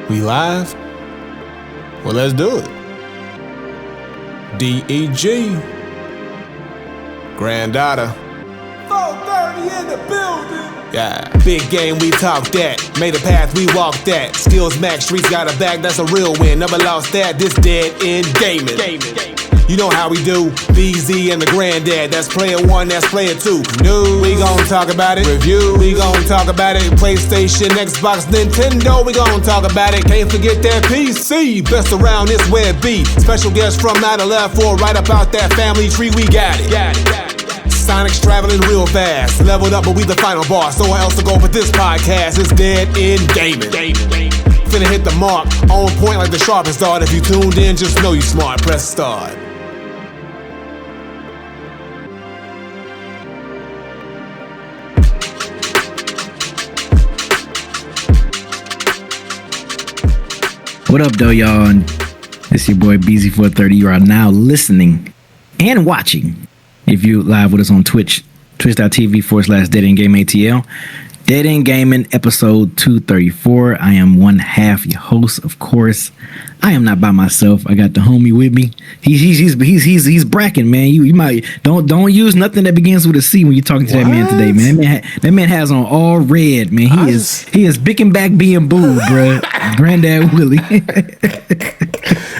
We live? Well, let's do it. DEG. Granddaughter. 4:30 in the building. Yeah. Big game, we talk that. Made a path, we walk that. Skills max, streets got a bag, that's a real win. Never lost that, this dead end gaming. You know how we do. BZ and the granddad. That's player one, that's player two. New, we gon' talk about it. Review, we gon' talk about it. PlayStation, Xbox, Nintendo, we gon' talk about it. Can't forget that PC. Best around this web B. Special guest from 9/11 right up out that family tree. We got it. Sonic's traveling real fast. Leveled up, but we the final boss. No one else to go but this podcast. It's dead end gaming. Finna hit the mark. On point like the sharpest dart. If you tuned in, just know you smart. Press start. What up, though, y'all? It's your boy BZ430. You are now listening and watching. If you live with us on Twitch, twitch.tv/DeadEndGameATL. Dead End Gaming, episode 234. I am one half your host, of course. I am not by myself. I got the homie with me. He's bracking, man. You might don't use nothing that begins with a C when you're talking to that man today, man. That man has on all red, man. He is bicking back being booed, bro. Granddad Willie.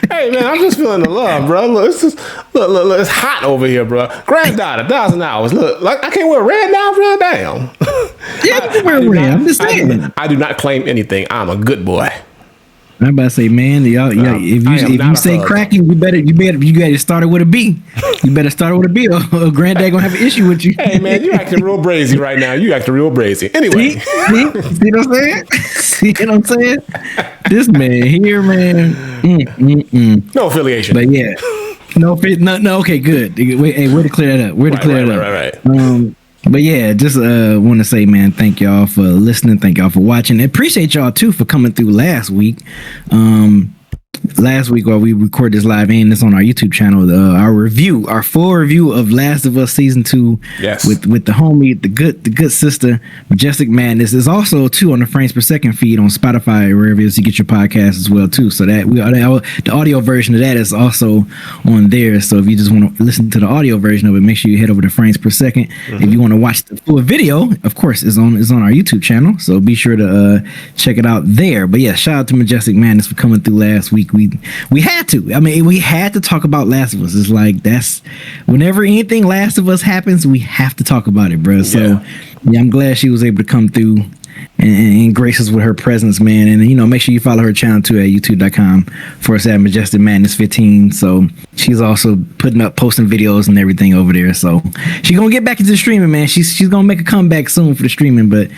Hey man, I'm just feeling the love, bro. Look, it's hot over here, bro. Granddaughter, $1,000. Look, like I can't wear red now, bro. Damn. Yeah, you can wear red. I'm just saying. I do not claim anything. I'm a good boy. I'm about to say, man, if you say cracking, you gotta start it with a B. You better start it with a B, or granddad gonna have an issue with you. Hey man, you acting real brazy right now. You acting real brazy. Anyway, see what I'm saying? See what I'm saying? This man here, man. No affiliation. But yeah, no. Okay, good. Way to clear that up. Right. But yeah, just want to say, man, thank y'all for listening. Thank y'all for watching. I appreciate y'all too for coming through last week. Last week while we recorded this live and this on our YouTube channel, our full review of Last of Us season 2. Yes. With the homie, the good sister, Majestic Madness is also too on the frames per second feed on Spotify or wherever it is you get your podcast as well too. So that the audio version of that is also on there. So if you just want to listen to the audio version of it, make sure you head over to frames per second. Mm-hmm. If you want to watch the full video, of course, is on our YouTube channel. So be sure to check it out there. But yeah, shout out to Majestic Madness for coming through last week. We had to. I mean, we had to talk about Last of Us. It's like that's whenever anything Last of Us happens, we have to talk about it, bro. So yeah, I'm glad she was able to come through and grace us with her presence, man. And make sure you follow her channel too at youtube.com/Majestic Madness 15. So she's also posting videos and everything over there. So she's gonna get back into streaming, man. She's gonna make a comeback soon for the streaming, but.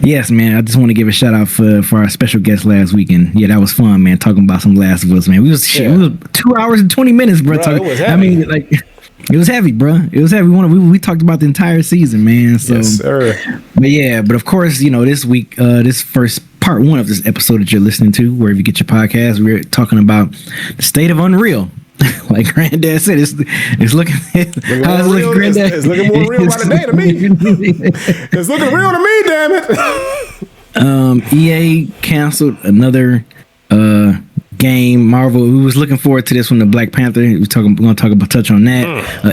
Yes, man. I just want to give a shout out for our special guest last weekend. Yeah, that was fun, man. Talking about some Last of Us, man. It was 2 hours and 20 minutes, bro. It was heavy. I mean, like, it was heavy, bro. It was heavy. We talked about the entire season, man. So, yes, sir. But of course, this week, this first part 1 of this episode that you're listening to, wherever you get your podcast, we're talking about the state of Unreal. Like Granddad said, it's looking how's it looking, Granddad? It's looking more real by the day to me. It's looking real to me, damn it. EA canceled another game. Marvel. We was looking forward to this one, the Black Panther. We're going to touch on that.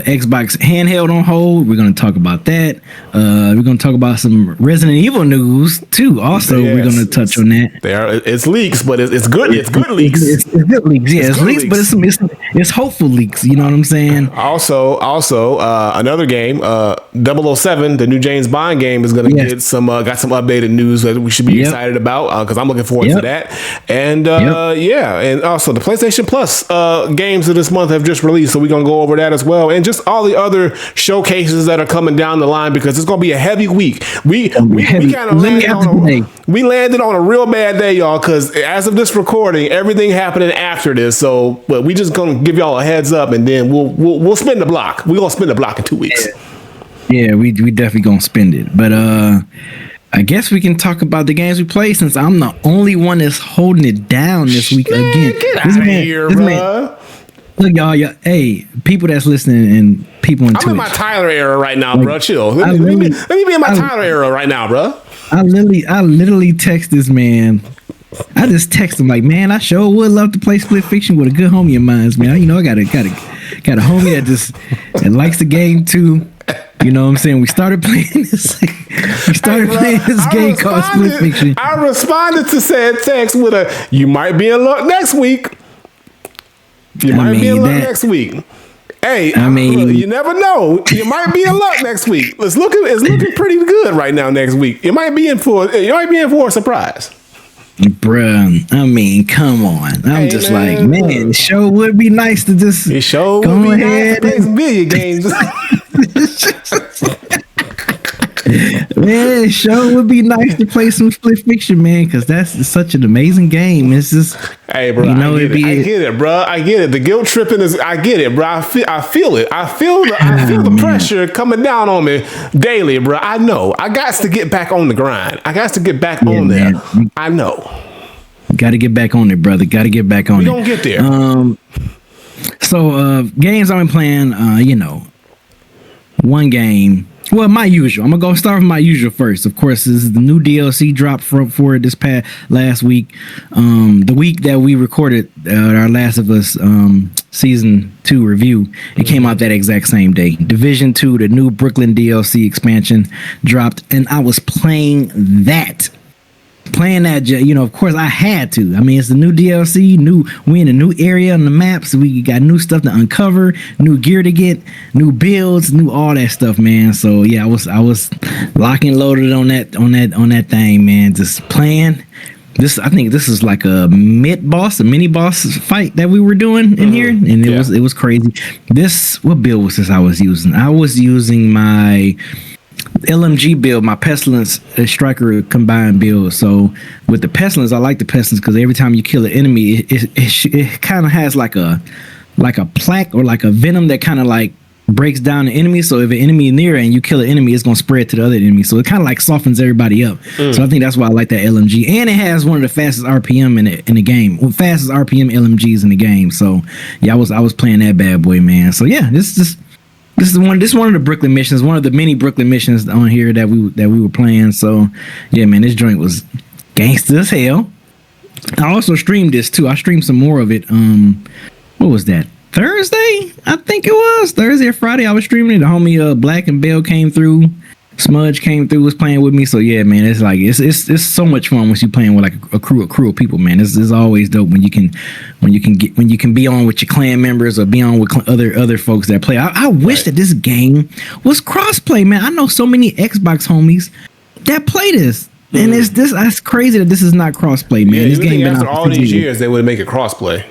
Xbox handheld on hold. We're going to talk about that. We're going to talk about some Resident Evil news too. Also, we're going to touch on that. It's leaks, but it's good. It's good leaks. It's good leaks. Yeah, it's leaks, but it's hopeful leaks. You know what I'm saying? Also, another game, 007, the new James Bond game, is going to get some updated news that we should be excited about because I'm looking forward to that. And and also the PlayStation Plus games of this month have just released, so we're gonna go over that as well, and just all the other showcases that are coming down the line because it's gonna be a heavy week. We kind of landed on a real bad day, y'all, because as of this recording, everything happening after this. So, but we just gonna give y'all a heads up, and then we'll spin the block. We're gonna spin the block in 2 weeks. Yeah, we definitely gonna spend it, but I guess we can talk about the games we play since I'm the only one that's holding it down this week again. Get out of here, bro. Look, y'all, hey, people that's listening and people in Twitch. I'm in my Tyler era right now, bro. Chill. Let me be in my Tyler era right now, bro. I literally text this man I just text him like, man, I sure would love to play Split Fiction with a good homie of mine, man. You know, I got a homie that likes the game too. You know what I'm saying? We started playing this. Game called Split Fiction. I responded to said text with "You might be in luck next week. You might be in luck next week." Hey, I mean, you never know. You might be in luck next week. It's looking pretty good right now. Next week, you might be in for a surprise. Bruh, I mean, come on. I'm just like, man, the show would be nice to just go ahead and play some video games. Man, show would be nice to play some Split Fiction, man, because that's such an amazing game. It's just, hey, bro, you know, I get it, bro. I get it. The guilt tripping I get it, bro. I feel it. I feel the pressure coming down on me daily, bro. I know. I got to get back on the grind. I got to get back on there. I know. Got to get back on it, brother. Got to get back on it. We don't get there. So games I've been playing, you know, one game. Well, my usual. I'm gonna go start with my usual first. Of course, this is the new DLC dropped for it this past last week. The week that we recorded our Last of Us season 2 review, it came out that exact same day. Division 2, the new Brooklyn DLC expansion dropped, and I was playing that. You know, of course I had to. I mean, it's the new DLC, we in a new area on the map, so we got new stuff to uncover, new gear to get, new builds, new all that stuff, man. So yeah, I was locked and loaded on that thing, man. Just playing. I think this is like a mini boss fight that we were doing in here, and it was crazy. What build was this I was using? I was using my LMG build, my Pestilence Striker combined build. So with the Pestilence, I like the Pestilence because every time you kill an enemy, it kind of has like a plaque or like a venom that kind of like breaks down the enemy. So if an enemy is near and you kill an enemy, it's gonna spread to the other enemy. So it kind of like softens everybody up. So I think that's why I like that LMG, and it has one of the fastest RPM in the game. Well, fastest RPM LMGs in the game. So yeah, I was playing that bad boy, man. So yeah, this is one of the Brooklyn missions, one of the many Brooklyn missions on here that we were playing. So yeah, man, this joint was gangster as hell. I also streamed this too. I streamed some more of it. What was that? Thursday? I think it was Thursday or Friday. I was streaming it. The homie Black and Bell came through. Smudge came through, was playing with me. So yeah, man, it's like it's so much fun once you playing with like a crew of people, man. It's always dope when you can be on with your clan members or be on with other folks that play. I wish that this game was crossplay, man. I know so many Xbox homies that play this, and that's crazy that this is not crossplay, man. Yeah, this game been after all these years they would make it crossplay.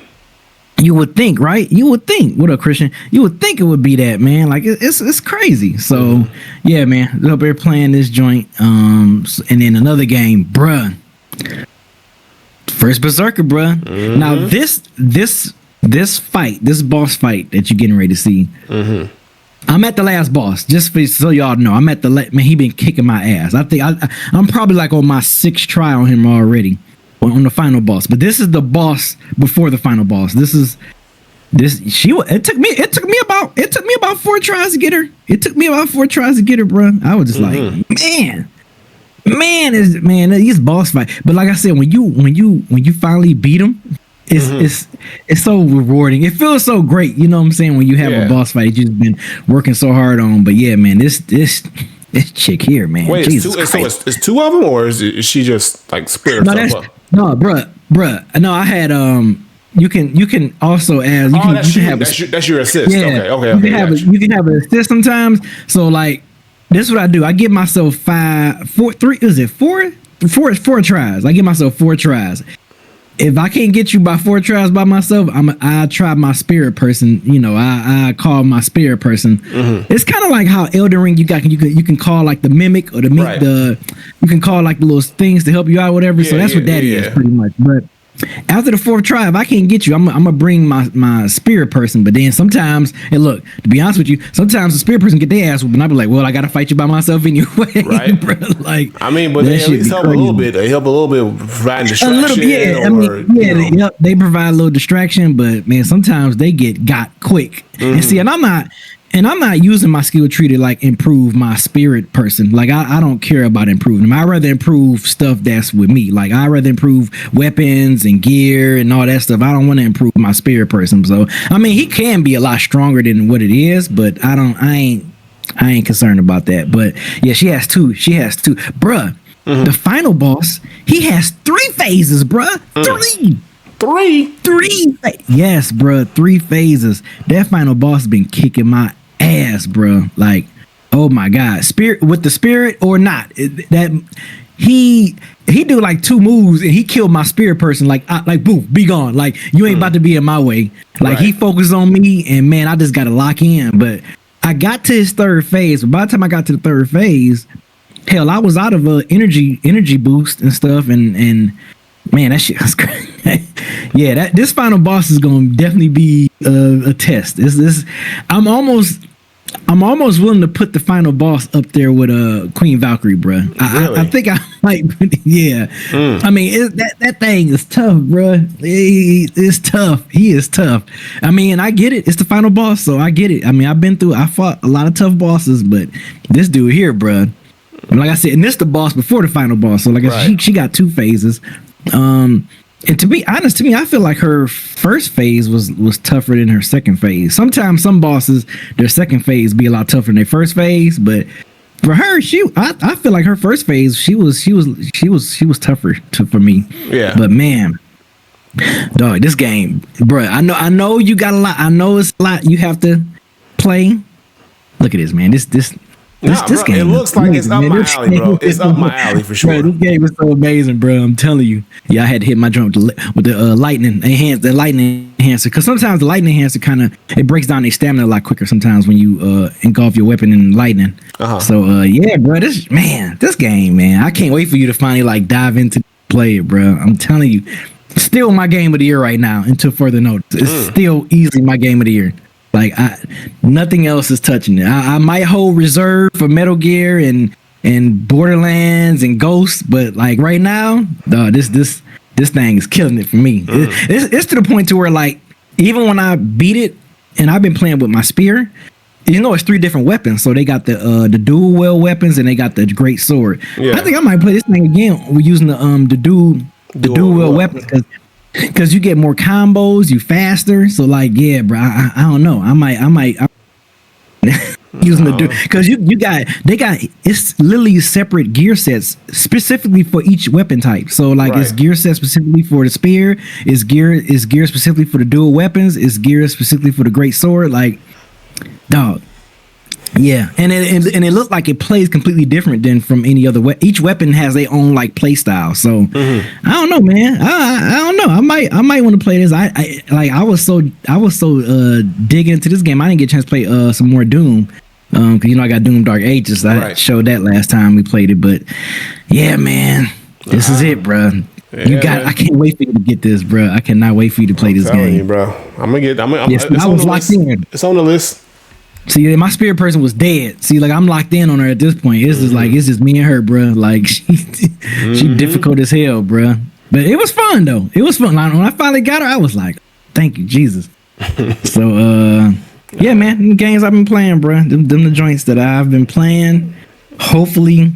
You would think, right? You would think. What up, Christian? You would think it would be that, man. Like it's crazy. So yeah, man. Up there playing this joint. And then another game, bruh. First Berserker, bruh. Mm-hmm. Now this fight, this boss fight that you're getting ready to see. Mm-hmm. I'm at the last boss. Just so y'all know, I'm at the man. He been kicking my ass. I think I'm probably like on my 6th try on him already. On the final boss, but this is the boss before the final boss. It took me about 4 tries to get her. Bro. I was just like, man, these boss fight. But like I said, when you finally beat him, it's so rewarding. It feels so great. You know what I'm saying? When you have a boss fight you've been working so hard on. But yeah, man, this chick here, man. Wait, Jesus it's 2 of them, or is she just like split herself up? No, bruh. No, I had You can also add. That's your assist. Yeah, Okay. You can have an assist sometimes. So like, this is what I do. I give myself 4 tries. I give myself 4 tries. If I can't get you by 4 tries by myself, I try my spirit person. You know, I call my spirit person. Mm-hmm. It's kind of like how Elden Ring you can call like the mimic or you can call like the little things to help you out, whatever. So that's what that is pretty much. But after the 4th try, if I can't get you, I'm gonna bring my spirit person. But then sometimes, and look, to be honest with you, sometimes the spirit person get their ass whooped, and I be like, well, I gotta fight you by myself anyway, right? Bro. Like, I mean, but they at least help a little bit. They help a little bit providing distraction. A little bit, they provide a little distraction, but man, sometimes they got quick. Mm-hmm. And see, and I'm not. And I'm not using my skill tree to like improve my spirit person. Like I don't care about improving them. I'd rather improve stuff that's with me. Like I'd rather improve weapons and gear and all that stuff. I don't want to improve my spirit person. So I mean, he can be a lot stronger than what it is, but I ain't concerned about that. But yeah, she has two, bruh. The final boss, he has 3 phases, bruh. 3. Yes, bruh. 3 phases. That final boss has been kicking my ass, bruh. Like, oh my god, spirit with the spirit or not, that he do like 2 moves and he killed my spirit person. Like boom, be gone. Like you ain't about to be in my way. Like he focused on me, and man, I just got to lock in. But I got to his 3rd phase. But by the time I got to the 3rd phase, hell, I was out of energy boost and stuff, and man, that shit was crazy. Yeah, this final boss is gonna definitely be a test. I'm almost willing to put the final boss up there with Queen Valkyrie, bro. Really? I think I might. Yeah, I mean that thing is tough, bro. It's tough. He is tough. I mean, I get it. It's the final boss, so I get it. I mean, I fought a lot of tough bosses, but this dude here, bro. Like I said, and this the boss before the final boss. So like she got 2 phases. And to be honest, to me, I feel like her first phase was tougher than her second phase. Sometimes some bosses, their second phase be a lot tougher than their first phase, but for her, I feel like her first phase, she was tougher for me. Yeah. But man, dog, this game, bro. I know you got a lot. I know it's a lot you have to play. Look at this, man. This game. It looks like it's up my alley, bro. It's up my alley for sure. Bro, this game is so amazing, bro. I'm telling you. Yeah, I had to hit my jump with the lightning enhancer. Because sometimes the lightning enhancer it breaks down their stamina a lot quicker sometimes when you engulf your weapon in lightning. So yeah, bro. This game, man. I can't wait for you to finally like dive into play it, bro. I'm telling you. Still my game of the year right now. Until further notice, it's still easily my game of the year. Like nothing else is touching it. I might hold reserve for Metal Gear and Borderlands and Ghosts, but like right now, this thing is killing it for me. It's to the point to where like even when I beat it, and I've been playing with my spear, it's 3 different weapons. So they got the dual wield weapons and they got the great sword. Yeah. I think I might play this thing again. We're using the dual wield weapons because you get more combos, you faster. So like, yeah, bro, I don't know. I might using the because they got it's literally separate gear sets specifically for each weapon type. So like it's gear set specifically for the spear, is gear specifically for the dual weapons, is gear specifically for the great sword. Like, dog. Yeah, and it looked like it plays completely different than from any other each weapon has their own like play style. So I don't know, man. I don't know. I might want to play this. I was so digging into this game. I didn't get a chance to play some more Doom. Cause I got Doom Dark Ages. I showed that last time we played it. But yeah, man, this is it, bro. Yeah, I can't wait for you to get this, bro. I cannot wait for you to play this game, you, bro. I was locked in. It's on the list. See, my spirit person was dead. See, like I'm locked in on her at this point. It's just me and her, bro. Like she difficult as hell, bro. But it was fun though. It was fun. Like, when I finally got her, I was like, "Thank you, Jesus." So, yeah, man, the games I've been playing, bro. Them the joints that I've been playing. Hopefully,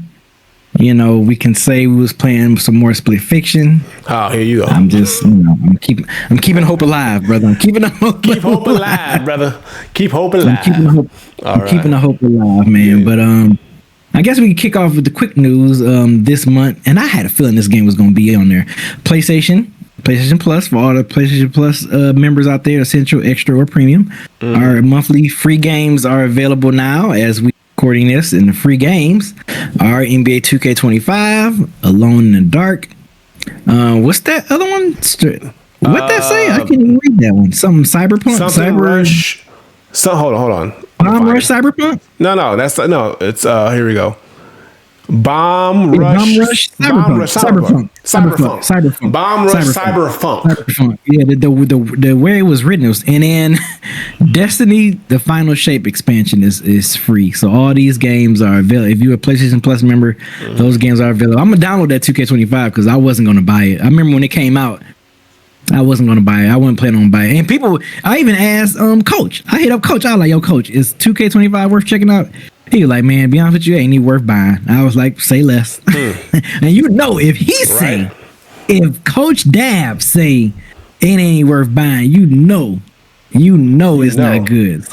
we can say we was playing some more Split Fiction. Oh, here you go. I'm just, I'm keeping hope alive, brother. I'm keeping hope. Keep hope alive, brother. Keep hope alive. Keeping the hope alive, man. Yeah. But I guess we can kick off with the quick news this month. And I had a feeling this game was going to be on there. PlayStation Plus, for all the PlayStation Plus members out there, Essential, Extra, or Premium. Our monthly free games are available now as we recording this, and the free games are NBA 2K25, Alone in the Dark. What's that other one? What that say? I can't even read that one. Something Cyberpunk, Rush. Hold on. Bomb Rush Cyberpunk? No. It's here we go. Bomb Rush Cyberpunk. Bomb Rush Cyberpunk. Yeah, the way it was written was, and then Destiny: The Final Shape expansion is free. So all these games are available. If you're a PlayStation Plus member, those games are available. I'm gonna download that 2K25 because I wasn't gonna buy it. I remember when it came out. I wasn't gonna buy it. I wasn't planning on buying it. And people, I even asked Coach. I hit up Coach. I was like, yo, Coach, is 2K25 worth checking out? He was like, man, to be honest with you, it ain't even worth buying. I was like, say less. And you know, if he say, if Coach Dab say it ain't worth buying, you know it's not good.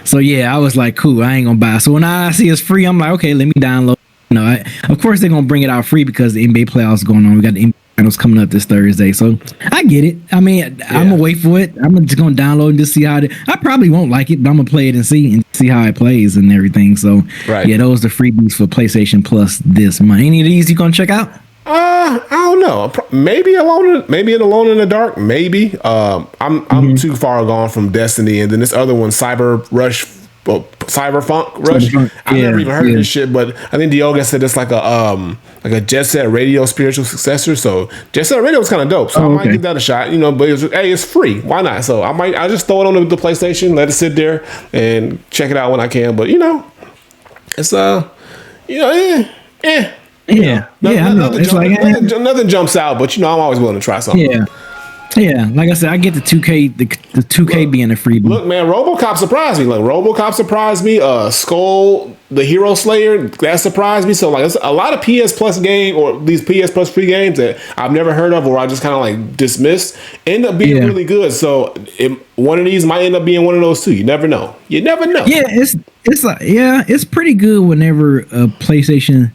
So yeah, I was like, cool, I ain't gonna buy. So when I see it's free, I'm like, okay, let me download. You know, of course they're gonna bring it out free because the NBA playoffs going on. We got the NBA finals coming up this Thursday, so I get it. I mean, I'm gonna wait for it. I'm just gonna download and just see how it. I probably won't like it, but I'm gonna play it and see how it plays and everything. So yeah, those are the freebies for PlayStation Plus this month. Any of these you gonna check out? I don't know. Maybe in Alone in the Dark. Maybe. I'm too far gone from Destiny, and then this other one, Cyberpunk Rush. I've never even heard of this shit, but I think Diogo said it's like a Jet Set Radio spiritual successor. So Jet Set Radio is kind of dope. So I might give that a shot. You know, but it's free. Why not? So I just throw it on the PlayStation, let it sit there, and check it out when I can. But you know, it's nothing jumps out, but you know I'm always willing to try something. Yeah. Like I said, I get the 2K, the 2K being a freebie. Look, man, RoboCop surprised me. Skull, the Hero Slayer, that surprised me. So like, it's a lot of PS Plus game or these PS Plus free games that I've never heard of or I just kind of like dismissed end up being really good. So one of these might end up being one of those too. You never know. Yeah, it's pretty good whenever PlayStation.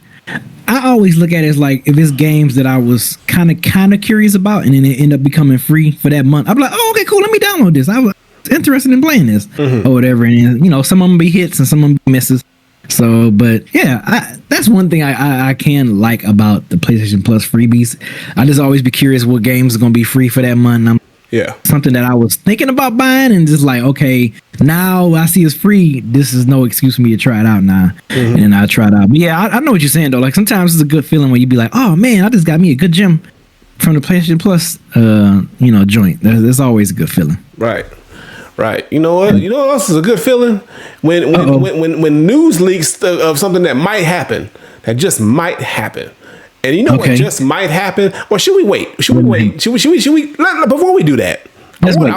I always look at it as like if it's games that I was kind of curious about and then it end up becoming free for that month. I'm like, oh, okay, cool. Let me download this. I was interested in playing this or whatever. And you know, some of them be hits and some of them be misses. So, but yeah, that's one thing I can like about the PlayStation Plus freebies. I just always be curious what games are going to be free for that month. Something that I was thinking about buying and just like, okay, now I see it's free. This is no excuse for me to try it out now. And then I try it out. But yeah, I know what you're saying though. Like sometimes it's a good feeling when you be like, oh man, I just got me a good gem from the PlayStation Plus, joint. That's always a good feeling. Right. You know what? You know what else is a good feeling? When news leaks of something that might happen, that just might happen. And you know what just might happen? Well, should we wait? Should we? Before we do that, let's wait.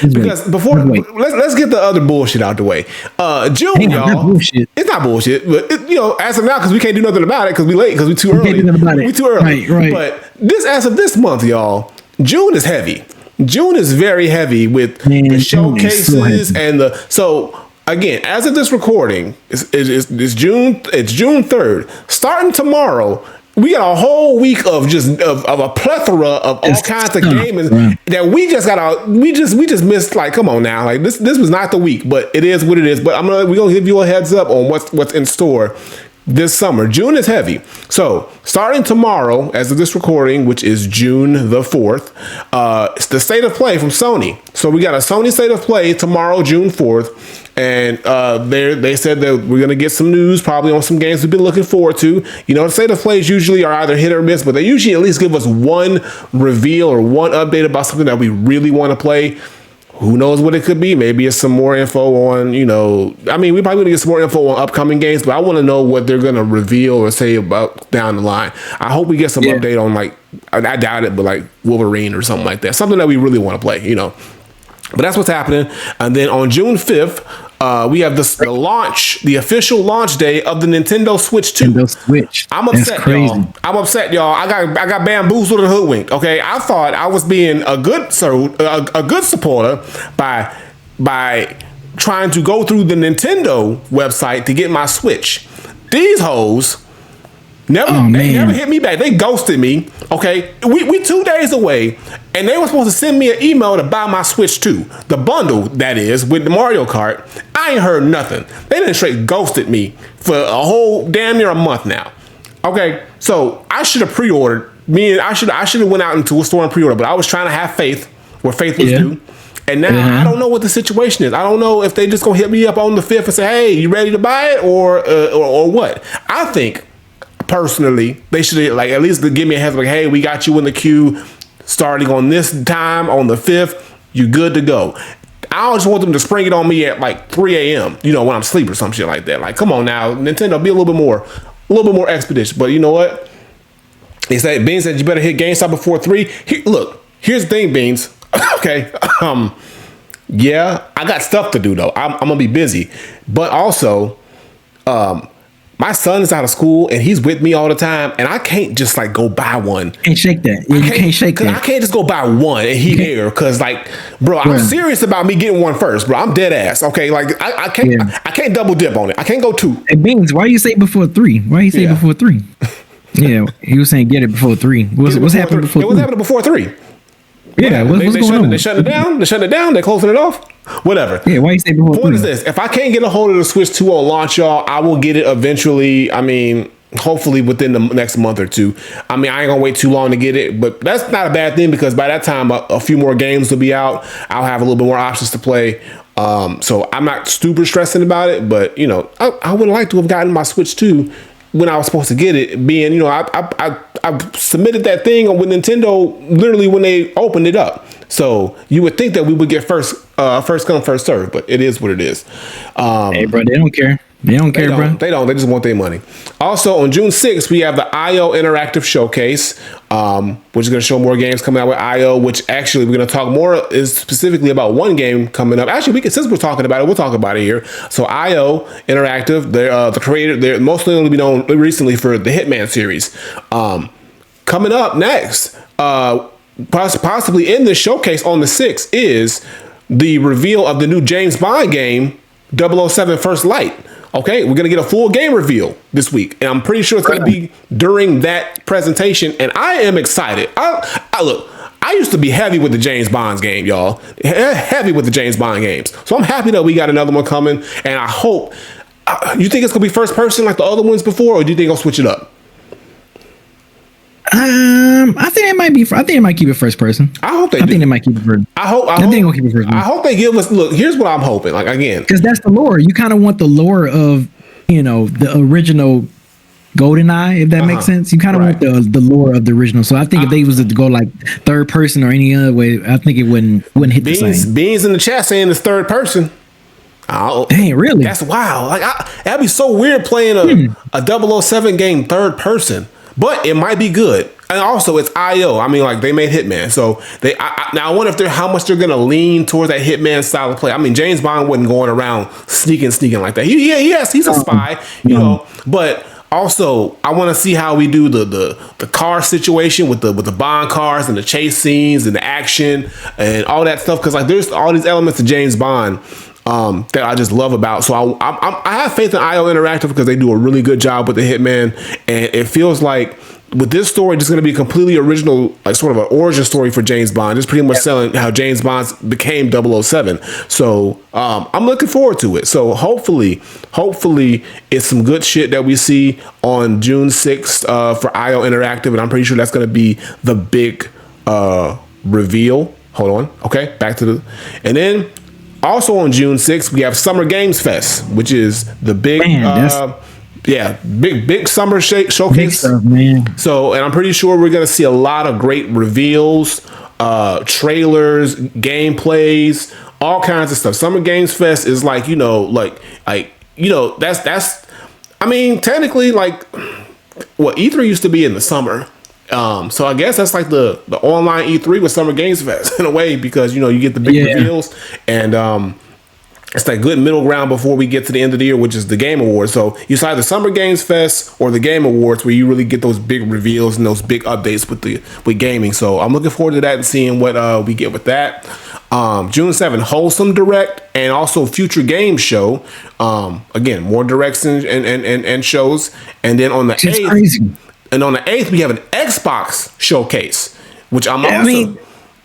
Because let's get the other bullshit out the way. June, y'all. It's not bullshit, but as of now, because we can't do nothing about it because we late because we too early. We too early. Right. But as of this month, y'all, June is heavy. June is very heavy with the showcases so. Again, as of this recording, it's June 3rd. Starting tomorrow, we got a whole week of a plethora of all kinds of gaming that we just missed. Like, come on now, like this was not the week, but it is what it is. But we're gonna give you a heads up on what's in store this summer. June is heavy. So starting tomorrow, as of this recording, which is June the 4th, it's the State of Play from Sony. So we got a Sony State of Play tomorrow, June 4th. And they said that we're going to get some news probably on some games we've been looking forward to. You know, the State of Plays usually are either hit or miss, but they usually at least give us one reveal or one update about something that we really want to play. Who knows what it could be? Maybe it's some more info on, we probably going to get some more info on upcoming games, but I want to know what they're going to reveal or say about down the line. I hope we get some update on, like, I doubt it, but like Wolverine or something like that. Something that we really want to play, But that's what's happening. And then on June 5th, we have the official launch day of the Nintendo Switch 2. I'm upset, y'all. I got bamboozled and hoodwinked. Okay, I thought I was being a good supporter by trying to go through the Nintendo website to get my Switch. These hoes never hit me back. They ghosted me. Okay, we 2 days away, and they were supposed to send me an email to buy my Switch 2, the bundle that is with the Mario Kart. I ain't heard nothing. They done straight ghosted me for a whole damn near a month now. Okay, so I should have pre-ordered. I should have went out into a store and pre-ordered, but I was trying to have faith where faith was due. And now I don't know what the situation is. I don't know if they just gonna hit me up on the 5th and say, "Hey, you ready to buy it?" or what. I think personally they should at least give me a heads up, like, "Hey, we got you in the queue starting on this time on the 5th. You good to go." I just want them to spring it on me at like 3 a.m. when I'm asleep or some shit like that. Like, come on now, Nintendo, be a little bit more expeditious. But you know what? Being said you better hit GameStop before 3. here's the thing, Beans. Okay. Yeah, I got stuff to do though. I'm gonna be busy, but also, my son is out of school and he's with me all the time, and I can't just like go buy one. Can't shake that. Yeah, you can't shake that. I can't just go buy one and he there because like, bro, I'm serious about me getting one first, bro. I'm dead ass. Okay, like I can't I can't double dip on it. I can't go two. Hey, Beans, why you say before 3? Why you say before 3? Yeah, he was saying get it before 3. What's happening before 3? It was happening before 3. Yeah, what's going on? They shutting it down. They're shutting it down. They're closing it off. Whatever. Yeah, why you say before? Point is this: if I can't get a hold of the Switch 2 on launch, y'all, I will get it eventually. I mean, hopefully within the next month or two. I mean, I ain't gonna wait too long to get it, but that's not a bad thing because by that time, a few more games will be out. I'll have a little bit more options to play. So I'm not super stressing about it, but you know, I would like to have gotten my Switch 2 when I was supposed to get it, being, you know, I submitted that thing with Nintendo literally when they opened it up. So you would think that we would get first come, first serve, but it is what it is. Hey, bro, they don't care. They don't care, bro. They don't. They just want their money. Also, on June 6th, we have the IO Interactive Showcase, which is going to show more games coming out with IO, which actually we're going to talk more is specifically about one game coming up. Actually, since we're talking about it, we'll talk about it here. So IO Interactive, they're the creator, they're mostly only known recently for the Hitman series. Coming up next, possibly in this showcase on the 6th, is the reveal of the new James Bond game, 007 First Light. Okay, we're going to get a full game reveal this week, and I'm pretty sure it's going to be during that presentation, and I am excited. I used to be heavy with the James Bond game, y'all. Heavy with the James Bond games. So I'm happy that we got another one coming, and I hope... you think it's going to be first person like the other ones before, or do you think I'll switch it up? I think it might be. I think it might keep it first person. I hope they. I think they might keep it first. I think they're gonna keep it first. I hope they give us. Look, here's what I'm hoping. Like again, because that's the lore. You kind of want the lore of, you know, the original GoldenEye, if that makes sense. You kind of want the lore of the original. So I think if they was to go like third person or any other way, I think it wouldn't hit the same. Beans in the chat saying it's third person. Dang, really? That's wild. Like that'd be so weird playing a 007 game third person. But it might be good. And also, it's IO. I mean, like, they made Hitman. So, now I wonder how much they're going to lean towards that Hitman style of play. I mean, James Bond wasn't going around sneaking like that. He's a spy, you know. But also, I want to see how we do the car situation with the Bond cars and the chase scenes and the action and all that stuff. Because, like, there's all these elements of James Bond that I just love about. So I have faith in IO Interactive because they do a really good job with the Hitman, and it feels like with this story, it's going to be a completely original, like sort of an origin story for James Bond. Just pretty much selling how James Bond became 007. So I'm looking forward to it. So hopefully it's some good shit that we see on June 6th for IO Interactive, and I'm pretty sure that's going to be the big reveal. Hold on, okay, back to and then. Also on June 6th, we have Summer Games Fest, which is the big, big summer showcase. Big stuff, man. So, and I'm pretty sure we're gonna see a lot of great reveals, trailers, gameplays, all kinds of stuff. Summer Games Fest is like, that's. I mean, technically, like what E3 used to be in the summer. So I guess that's like the online E3 with Summer Games Fest in a way, because you get the big reveals, and it's that good middle ground before we get to the end of the year, which is the Game Awards. So it's either Summer Games Fest or the Game Awards, where you really get those big reveals and those big updates with gaming. So I'm looking forward to that and seeing what we get with that. June 7th, Wholesome Direct, and also Future Game Show. Again, more directs and shows, and then on the 8th. Crazy. And on the 8th, we have an Xbox showcase, which I'm man,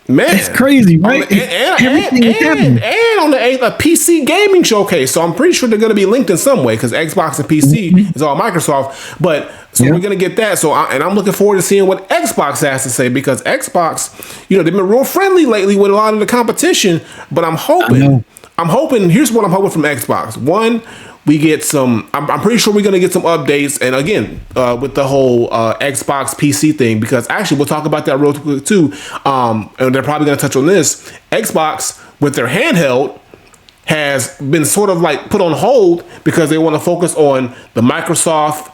it's crazy, right? And on the 8th, a PC gaming showcase. So I'm pretty sure they're going to be linked in some way, because Xbox and PC is all Microsoft. But so we're going to get that. So I'm looking forward to seeing what Xbox has to say, because Xbox, they've been real friendly lately with a lot of the competition. But I'm hoping. Here's what I'm hoping from Xbox. One, we get some. I'm pretty sure we're gonna get some updates, and again, with the whole Xbox PC thing, because actually we'll talk about that real quick too. And they're probably gonna touch on this. Xbox with their handheld has been sort of like put on hold because they want to focus on the Microsoft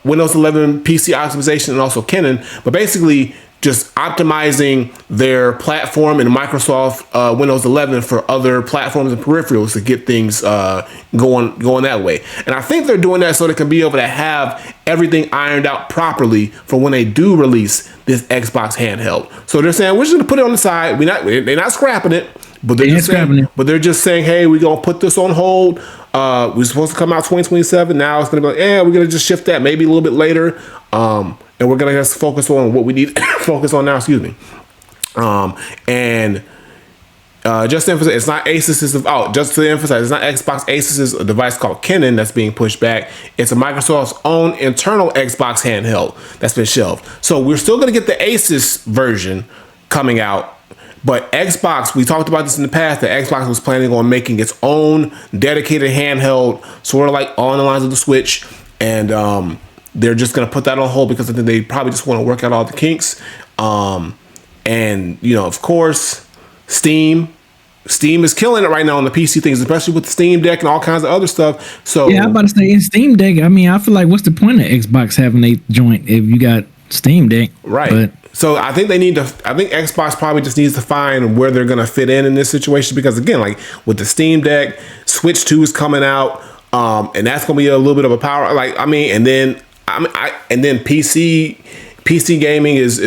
Windows 11 PC optimization and also Canon. But basically, just optimizing their platform in Microsoft Windows 11 for other platforms and peripherals to get things going that way. And I think they're doing that so they can be able to have everything ironed out properly for when they do release this Xbox handheld. So they're saying we're just gonna put it on the side. They're not scrapping it, but they're just saying, hey, we're gonna put this on hold. We're supposed to come out 2027. Now it's gonna be like, we're gonna just shift that maybe a little bit later. And we're going to just focus on what we need to focus on now, excuse me. Just to emphasize, it's not Asus's, just to emphasize, it's not Xbox Asus's a device called Kennen that's being pushed back. It's a Microsoft's own internal Xbox handheld that's been shelved. So we're still going to get the Asus version coming out. But Xbox, we talked about this in the past, that Xbox was planning on making its own dedicated handheld, sort of like on the lines of the Switch. And, they're just going to put that on hold because I think they probably just want to work out all the kinks. And, of course, Steam is killing it right now on the PC things, especially with the Steam Deck and all kinds of other stuff. So yeah, I'm about to say in Steam Deck, I mean, I feel like what's the point of Xbox having a joint if you got Steam Deck? Right. But so I think Xbox probably just needs to find where they're going to fit in this situation because, again, like with the Steam Deck, Switch 2 is coming out, and that's going to be a little bit of a power. And then PC gaming is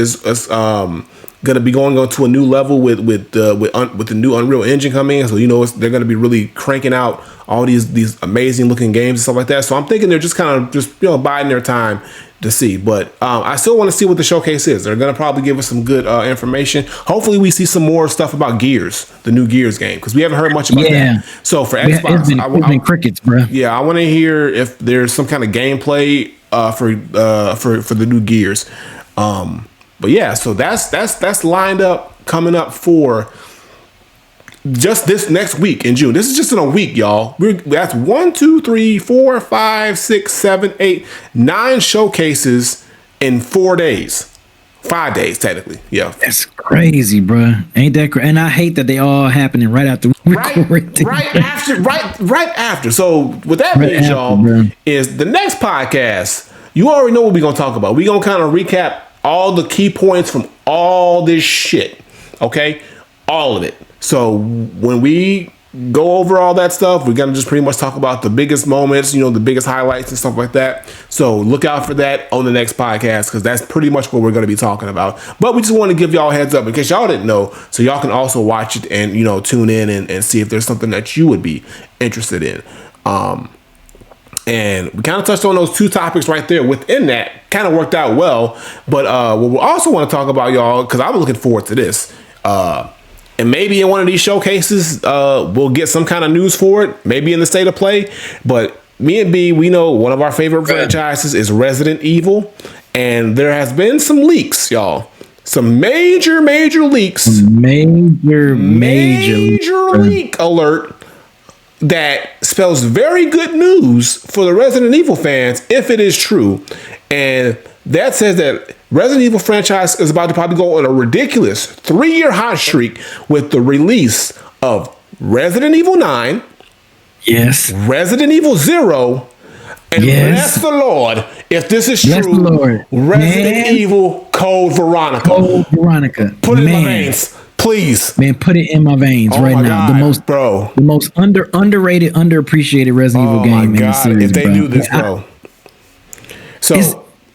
going to be going on to a new level with the new Unreal Engine coming in. So they're going to be really cranking out all these amazing looking games and stuff like that. So I'm thinking they're just kind of biding their time to see. But I still want to see what the showcase is. They're going to probably give us some good information. Hopefully we see some more stuff about Gears, the new Gears game, because we haven't heard much about that. So for Xbox, it's been crickets, bro. Yeah, I want to hear if there's some kind of gameplay for the new Gears. But yeah, so that's lined up coming up for just this next week in June. This is just in a week, y'all. That's 1, 2, 3, 4, 5, 6, 7, 8, 9 showcases in 4 days. 5 days, technically. Yeah. That's crazy, bro. Ain't that crazy? And I hate that they all happening right after we record. Right after. So what that means, y'all, bro, is the next podcast, you already know what we're going to talk about. We're going to kind of recap all the key points from all this shit. Okay? All of it. So when we go over all that stuff, we're going to just pretty much talk about the biggest moments, the biggest highlights and stuff like that. So look out for that on the next podcast because that's pretty much what we're going to be talking about. But we just want to give y'all a heads up in case y'all didn't know, so y'all can also watch it and, tune in and see if there's something that you would be interested in. And we kind of touched on those 2 topics right there within that. Kind of worked out well. But what we also want to talk about, y'all, because I'm looking forward to this. And maybe in one of these showcases, we'll get some kind of news for it. Maybe in the State of Play. But me and B, we know one of our favorite franchises is Resident Evil. And there has been some leaks, y'all. Some major leaks. Major leak alert. That spells very good news for the Resident Evil fans if it is true. And that says that Resident Evil franchise is about to probably go on a ridiculous 3-year hot streak with the release of Resident Evil 9, yes, Resident Evil 0, and bless the Lord, if this is bless true, the Lord. Resident Evil Code Veronica. Put it in my veins. Please, man, put it in my veins right now. God, the most underrated, underappreciated Resident Evil game in the series. If they do this, bro.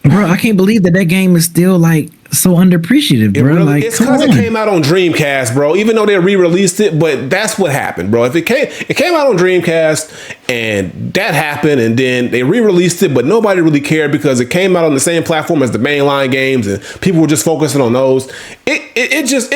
Bro, I can't believe that game is still like so underappreciated, bro. It's because it came out on Dreamcast, bro. Even though they re-released it, but that's what happened, bro. If it came out on Dreamcast and that happened, and then they re-released it, but nobody really cared because it came out on the same platform as the mainline games, and people were just focusing on those. It just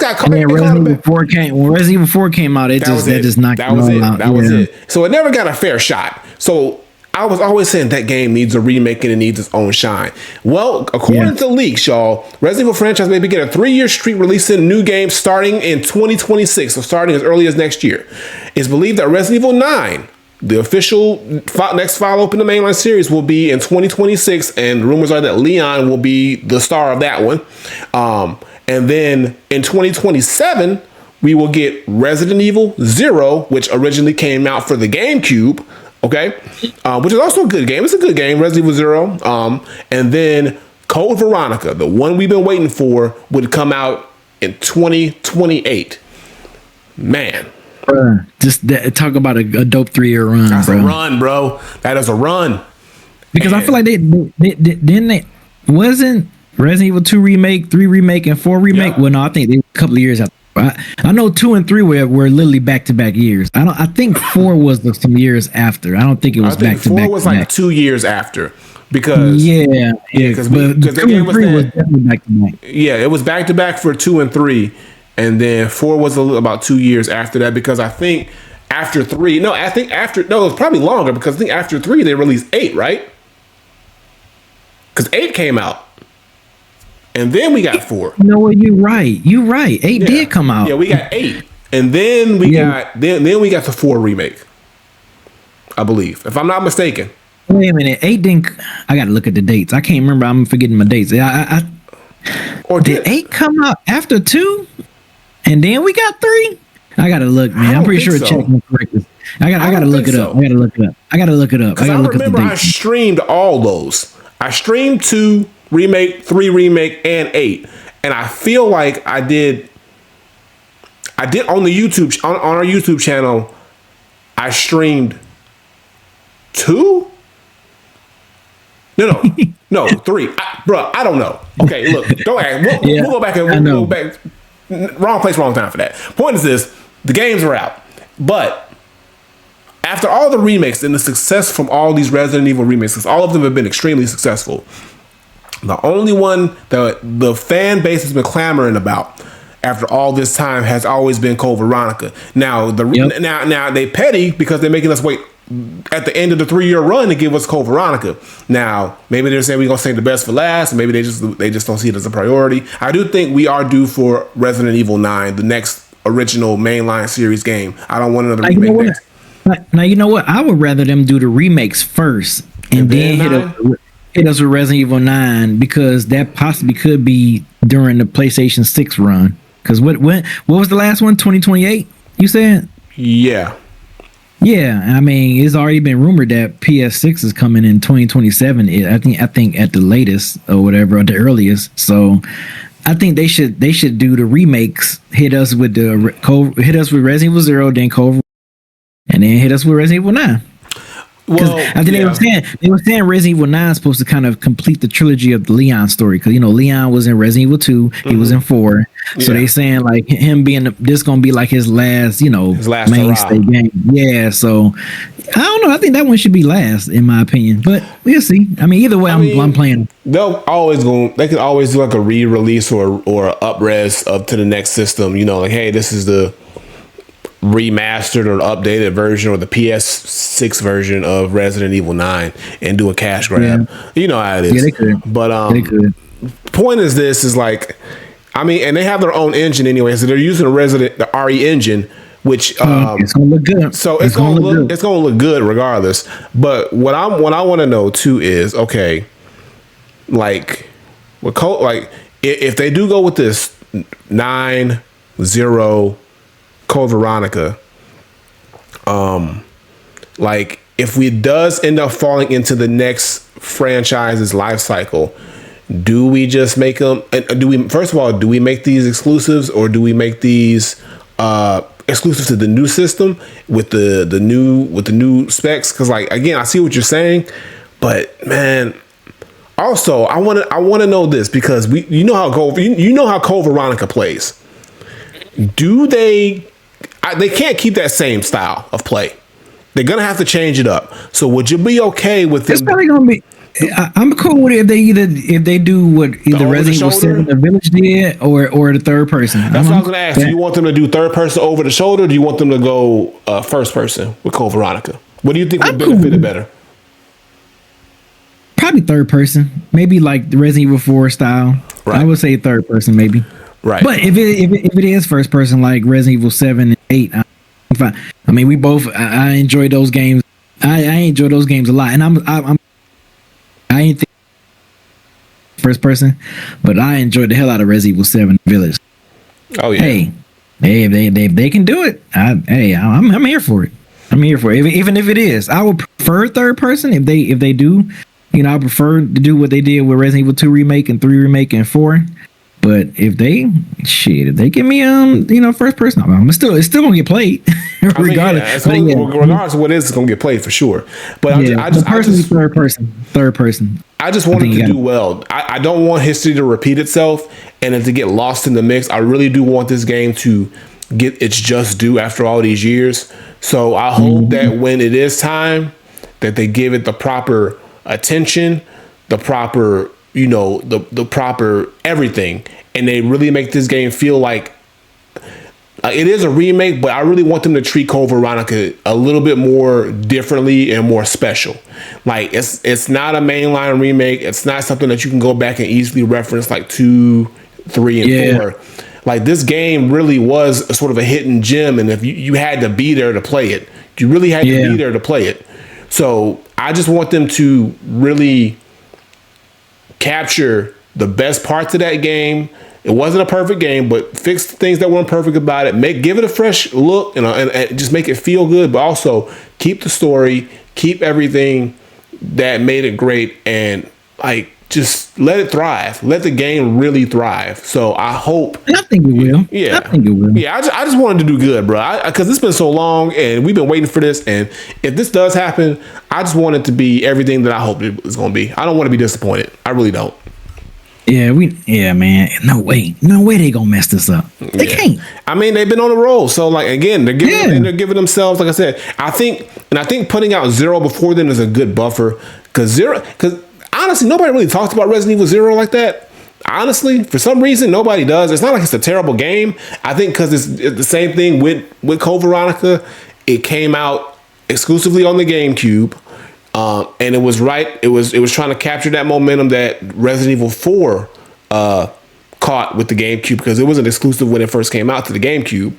got caught. And Resident Evil 4 came. When Resident Evil 4 came out, that just knocked it out. That was it. So it never got a fair shot. So I was always saying that game needs a remake and it needs its own shine. Well, according to leaks, y'all, Resident Evil franchise may begin a 3-year streak releasing new games starting in 2026, so starting as early as next year. It's believed that Resident Evil 9, the official next follow-up in the mainline series, will be in 2026, and rumors are that Leon will be the star of that one. And then in 2027, we will get Resident Evil 0, which originally came out for the GameCube. Okay, which is also a good game. It's a good game, Resident Evil 0. And then Code Veronica, the one we've been waiting for, would come out in 2028. Man. Just talk about a dope 3-year run. That's a run, bro. That is a run. Because I feel like they wasn't Resident Evil 2 remake, 3 remake, and 4 remake. Yeah. Well, no, I think they were a couple of years after. I know 2 and 3 were literally back-to-back years. I think 4 was some years after. I don't think it was back-to-back. 4 was like 2 years after. Because because they gave us was definitely back-to-back. Yeah, it was back-to-back for 2 and 3. And then 4 was about 2 years after that, because I think after 3, it was probably longer, because I think after 3 they released 8, right? Because 8 came out, and then we got 4. You know what? You're right. 8 did come out. Yeah, we got 8, and then we got the 4 remake, I believe, if I'm not mistaken. Wait a minute, 8 didn't. I got to look at the dates. I can't remember. I'm forgetting my dates. Or did 8 come out after 2? And then we got 3. I gotta look, man. I'm pretty sure it's checking correctly. I gotta look it up. I gotta look it up. Because I remember I streamed all those. I streamed 2 remake, 3 remake, and 8. And I feel like I did on the YouTube on our YouTube channel. I streamed 2. No, 3. Bro, I don't know. Okay, look, go ahead. We'll go back and we'll go back. Wrong place, wrong time for that. Point is this: the games are out, but after all the remakes and the success from all these Resident Evil remakes, because all of them have been extremely successful, the only one that the fan base has been clamoring about after all this time has always been Code Veronica. Now now they petty because they're making us wait at the end of the 3-year run to give us Code Veronica. Now, maybe they're saying we're gonna save the best for last, and maybe they just don't see it as a priority. I do think we are due for Resident Evil 9, the next original mainline series game. I don't want another remake. Now you know what? I would rather them do the remakes first and then hit us with Resident Evil 9, because that possibly could be during the PlayStation 6 run. Because what was the last one? 2028? You said? Yeah. Yeah, I mean, it's already been rumored that PS6 is coming in 2027. I think at the latest or whatever, or the earliest. So, I think they should do the remakes. Hit us with Resident Evil 0, then Code, and then hit us with Resident Evil 9. Well, I think they were saying Resident Evil 9 is supposed to kind of complete the trilogy of the Leon story, because Leon was in Resident Evil 2, he was in 4, so they saying like him being this gonna be like his last mainstay game. Yeah, so I don't know. I think that one should be last in my opinion, but we'll see. I mean, either way, I'm playing. They could always do like a re-release or up-res up to the next system. Like, hey, this is the remastered or updated version or the PS6 version of Resident Evil 9 and do a cash grab. You know how it is. Yeah, they could. But point is this is like, I mean, and they have their own engine anyway, so they're using the RE engine, which it's gonna look good. So it's gonna look good regardless. But what I want to know too is, okay, like if they do go with this 9-0 Code Veronica, like if we does end up falling into the next franchise's life cycle, do we just make them? Do we make these exclusives, or do we make these exclusive to the new system with the new specs? Because like, again, I see what you're saying, but man, also I want to know this, because you know how Code Veronica plays. Do they can't keep that same style of play. They're gonna have to change it up. So would you be okay with this? It's probably gonna be. I'm cool with it if they do what either Resident Evil 7 the Village did or the third person. That's what I was gonna ask. Do you want them to do third person over the shoulder? Or do you want them to go first person with Code Veronica? What do you think would benefit it better? Probably third person. Maybe like the Resident Evil 4 style. Right. I would say third person maybe. Right. But if it is first person like Resident Evil 7 and 8, I'm fine. I mean, we both I enjoy those games. I enjoy those games a lot, and I ain't think first person, but I enjoyed the hell out of Resident Evil 7 Village. Oh yeah. Hey, if they can do it, I'm here for it. I'm here for it. Even if it is, I would prefer third person if they do I prefer to do what they did with Resident Evil 2 remake and 3 remake and 4. But if they give me first person, it's still gonna get played regardless. Regardless of what it is, it's gonna get played for sure. But I just third person. I just want it to do well. I don't want history to repeat itself and then to get lost in the mix. I really do want this game to get its just due after all these years. So I hope that when it is time, that they give it the proper attention, the proper the proper everything, and they really make this game feel like it is a remake, but I really want them to treat Code Veronica a little bit more differently and more special. Like it's not a mainline remake. It's not something that you can go back and easily reference like 2, 3, and 4. Like this game really was a sort of a hidden gem, and if you had to be there to play it, you really had to be there to play it. So I just want them to really capture the best parts of that game. It wasn't a perfect game, but fix the things that weren't perfect about it. Give it a fresh look and just make it feel good, but also keep the story, keep everything that made it great, and like just let it thrive. Let the game really thrive. So I hope. And I think it will. Yeah, I think it will. Yeah, I just wanted to do good, bro. Because it's been so long, and we've been waiting for this. And if this does happen, I just want it to be everything that I hope it was going to be. I don't want to be disappointed. I really don't. Yeah, man. No way they gonna mess this up. They can't. I mean, they've been on the roll. So like again, they're giving themselves, like I said, I think putting out 0 before then is a good buffer because honestly, nobody really talks about Resident Evil 0 like that. Honestly, for some reason, nobody does. It's not like it's a terrible game. I think because it's the same thing with Code Veronica. It came out exclusively on the GameCube. And it was It was trying to capture that momentum that Resident Evil 4 caught with the GameCube because it wasn't exclusive when it first came out to the GameCube.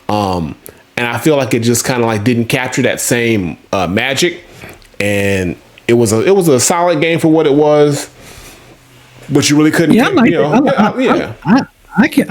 And I feel like it just kind of like didn't capture that same magic. And it was a solid game for what it was, but you really couldn't. Yeah, I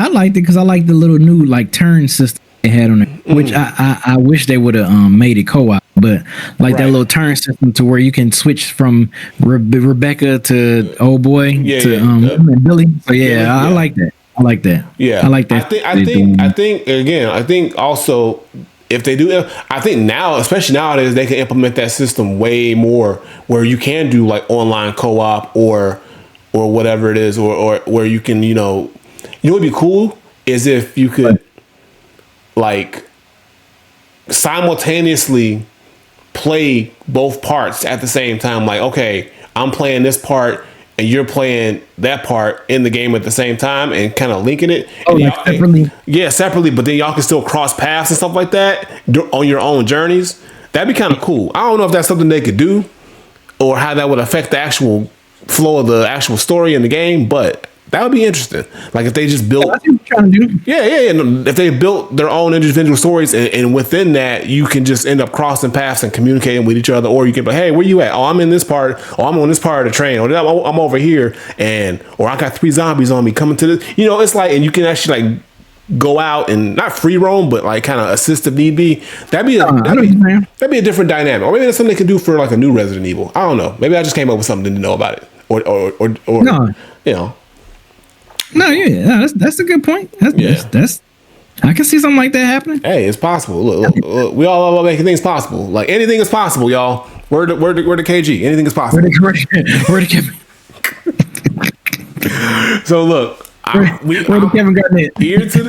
liked it because I liked the little new like turn system they had on it, which I wish they would have made it co-op. But like that little turn system to where you can switch from Rebecca to old boy to Billy. So I like that. I like that. Yeah, I like that. I think also if they do, I think now, especially nowadays, they can implement that system way more where you can do like online co-op or whatever it is, or where you can what would be cool is if you could like simultaneously play both parts at the same time. Like, okay, I'm playing this part and you're playing that part in the game at the same time and kind of linking it. Separately? Yeah, separately, but then y'all can still cross paths and stuff like that on your own journeys. That'd be kind of cool. I don't know if that's something they could do or how that would affect the actual flow of the actual story in the game, but that would be interesting. Like if they just built, if they built their own individual stories, and within that you can just end up crossing paths and communicating with each other, or you can be like, hey, where you at? Oh, I'm in this part. Oh, I'm on this part of the train. Or I'm over here, or I got 3 zombies on me coming to this. It's like, and you can actually like go out and not free roam, but like kind of assist if need be. That'd be a different dynamic. Or maybe that's something they can do for like a new Resident Evil. I don't know. Maybe I just came up with something to know about it, or no. No, that's a good point. That's I can see something like that happening. Hey, it's possible. Look, we all love making things possible. Like anything is possible, y'all. Word to KG. Anything is possible. Word to Kevin. So look, Kevin Garnett. Ears to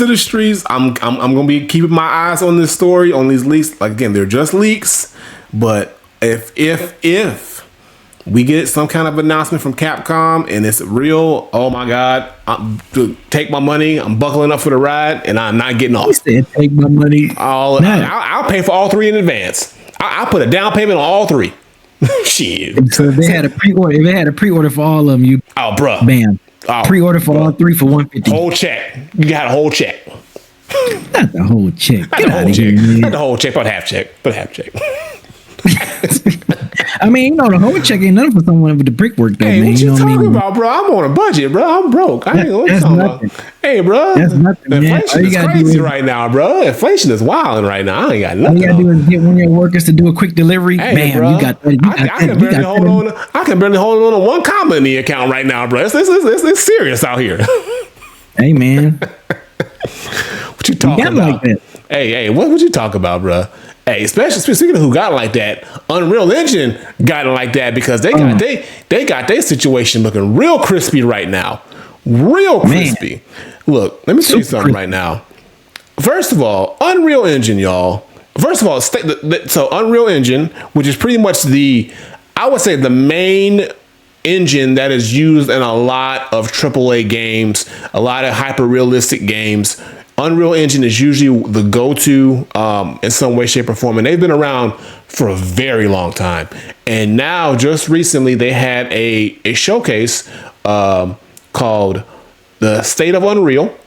the streets. I'm gonna be keeping my eyes on this story, on these leaks. Like again, they're just leaks, but if we get some kind of announcement from Capcom and it's real, oh my God, take my money. I'm buckling up for the ride and I'm not getting off. Take my money. I'll pay for all 3 in advance. I'll put a down payment on all 3. Shit. So if they had a pre-order for all of them, you bruh. Bam. Pre-order for all 3 for $150. Whole check. You got a whole check. Not the whole check. Not the whole check. Not the whole check, but half check. I mean, you know, the whole check ain't nothing for someone with the brickwork, though, Hey, man. what you talking what I mean? about, bro? I'm on a budget, bro. I'm broke. I ain't what you That's talking nothing. about. Hey, bro. That's nothing, man. Inflation is crazy right now, bro. Inflation is wilding right now. I ain't got All nothing. you gotta do is get one of your workers to do a quick delivery. Hey, Bam, bro. you got that. I can barely hold on to one comma in the account right now, bro. It's serious out here. Hey, man. What you talking about? Like that. Hey, what would you talk about, bro? Hey, especially speaking of who got like that, Unreal Engine got it like that because they got their situation looking real crispy right now, real crispy. Man. Look, let me tell you something right now. First of all, Unreal Engine, y'all. First of all, so Unreal Engine, which is pretty much I would say the main engine that is used in a lot of AAA games, a lot of hyper realistic games. Unreal Engine is usually the go-to in some way, shape, or form, and they've been around for a very long time. And now, just recently, they had a showcase called the State of Unreal,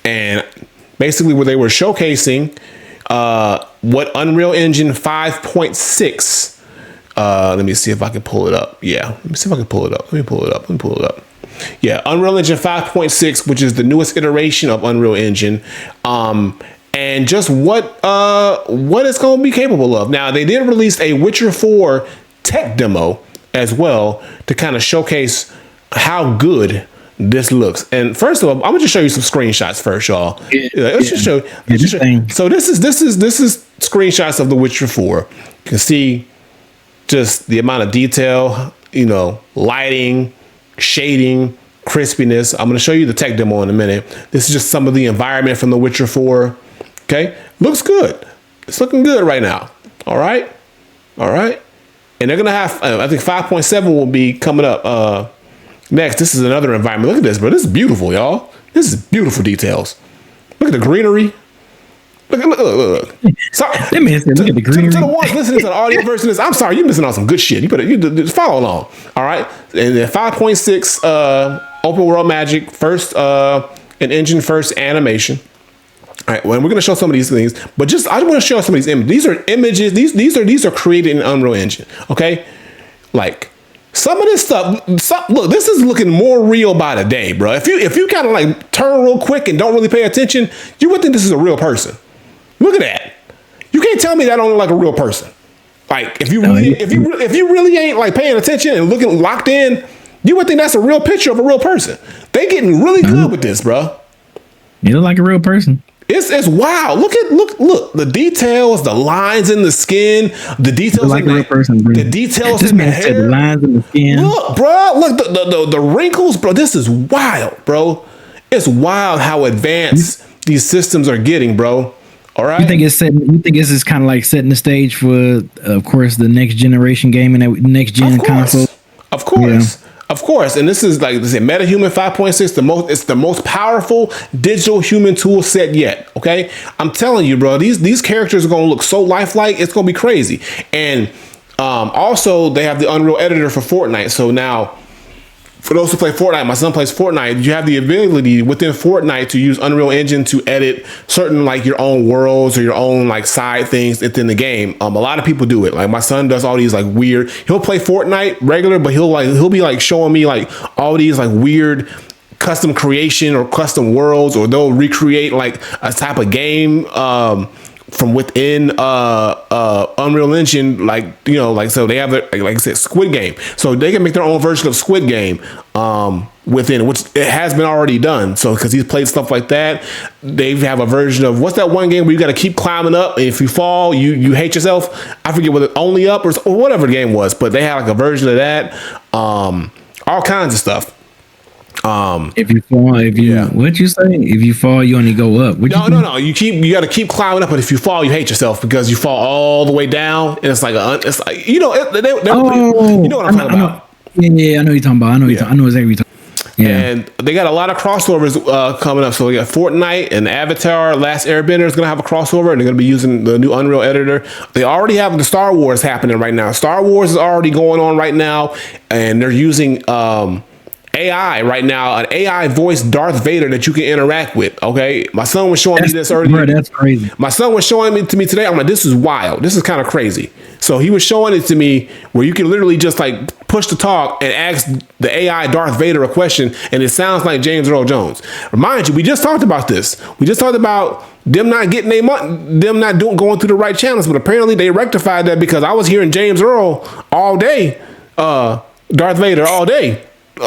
and basically where they were showcasing what Unreal Engine 5.6. Let me see if I can pull it up. Yeah, let me see if I can pull it up. Let me pull it up. Yeah, Unreal Engine 5.6, which is the newest iteration of Unreal Engine, and just what it's going to be capable of. Now, they did release a Witcher 4 tech demo as well to kind of showcase how good this looks. And first of all, I'm gonna just show you some screenshots first, y'all. So this is screenshots of the Witcher 4. You can see just the amount of detail, you know, lighting, shading, crispiness. I'm going to show you the tech demo in a minute. This is just some of the environment from The Witcher 4. Okay. Looks good. It's looking good right now. All right. And they're going to have, I think 5.7 will be coming up next. This is another environment. Look at this, bro. This is beautiful, y'all. This is beautiful details. Look at the greenery. Look. Sorry. Let me look at the greenery. To the ones listening to the audio version of this, I'm sorry, you're missing on some good shit. You just follow along. All right. And then 5.6 open world magic, first an engine, first animation. All right. Well, we're gonna show some of these things, but I just want to show some of these images. These are images. These are created in Unreal Engine. Okay. Like some of this stuff. Look, this is looking more real by the day, bro. If you kind of like turn real quick and don't really pay attention, you would think this is a real person. Look at that. You can't tell me that don't look like a real person. Like if you really ain't like paying attention and looking locked in, you would think that's a real picture of a real person. They getting really good with this, bro. You look like a real person. It's wild. Look the details, the lines in the skin, the details like in a real person, bro. The details this in the man hair. said the lines in the skin. Look, bro. Look the wrinkles, bro. This is wild, bro. It's wild how advanced these systems are getting, bro. All right. You think this is kind of like setting the stage for, of course, the next generation gaming, next gen console? Of course. And this is like this is MetaHuman 5.6, it's the most powerful digital human tool set yet. Okay. I'm telling you, bro, these characters are gonna look so lifelike, it's gonna be crazy. And also they have the Unreal Editor for Fortnite. So now for those who play Fortnite, my son plays Fortnite, you have the ability within Fortnite to use Unreal Engine to edit certain like your own worlds or your own like side things within the game. A lot of people do it. Like my son does all these like weird, he'll play Fortnite regular, but he'll be like showing me like all these like weird custom creation or custom worlds, or they'll recreate like a type of game from within Unreal Engine, like, you know, like, so they have it, like I said, Squid Game, so they can make their own version of Squid Game within, which it has been already done. So because he's played stuff like that, they have a version of, what's that one game where you got to keep climbing up, and if you fall you hate yourself. I forget whether Only Up or whatever the game was, but they had like a version of that, all kinds of stuff. If you fall, what you say? If you fall, you only go up. No. You got to keep climbing up, but if you fall, you hate yourself because you fall all the way down, and it's like you know what I'm talking about. Yeah, I know what you're talking about. I know exactly what you're talking about. Yeah. And they got a lot of crossovers coming up. So we got Fortnite and Avatar: Last Airbender is going to have a crossover, and they're going to be using the new Unreal Editor. They already have the Star Wars happening right now. Star Wars is already going on right now, and they're using AI right now, an AI voice Darth Vader that you can interact with. Okay, my son was showing me this earlier. Bro, that's crazy. My son was showing me to me today. I'm like, this is wild. This is kind of crazy. So he was showing it to me where you can literally just like push the talk and ask the AI Darth Vader a question, and it sounds like James Earl Jones. Remind you, we just talked about this. We just talked about them not getting them not going through the right channels, but apparently they rectified that because I was hearing James Earl all day, Darth Vader all day.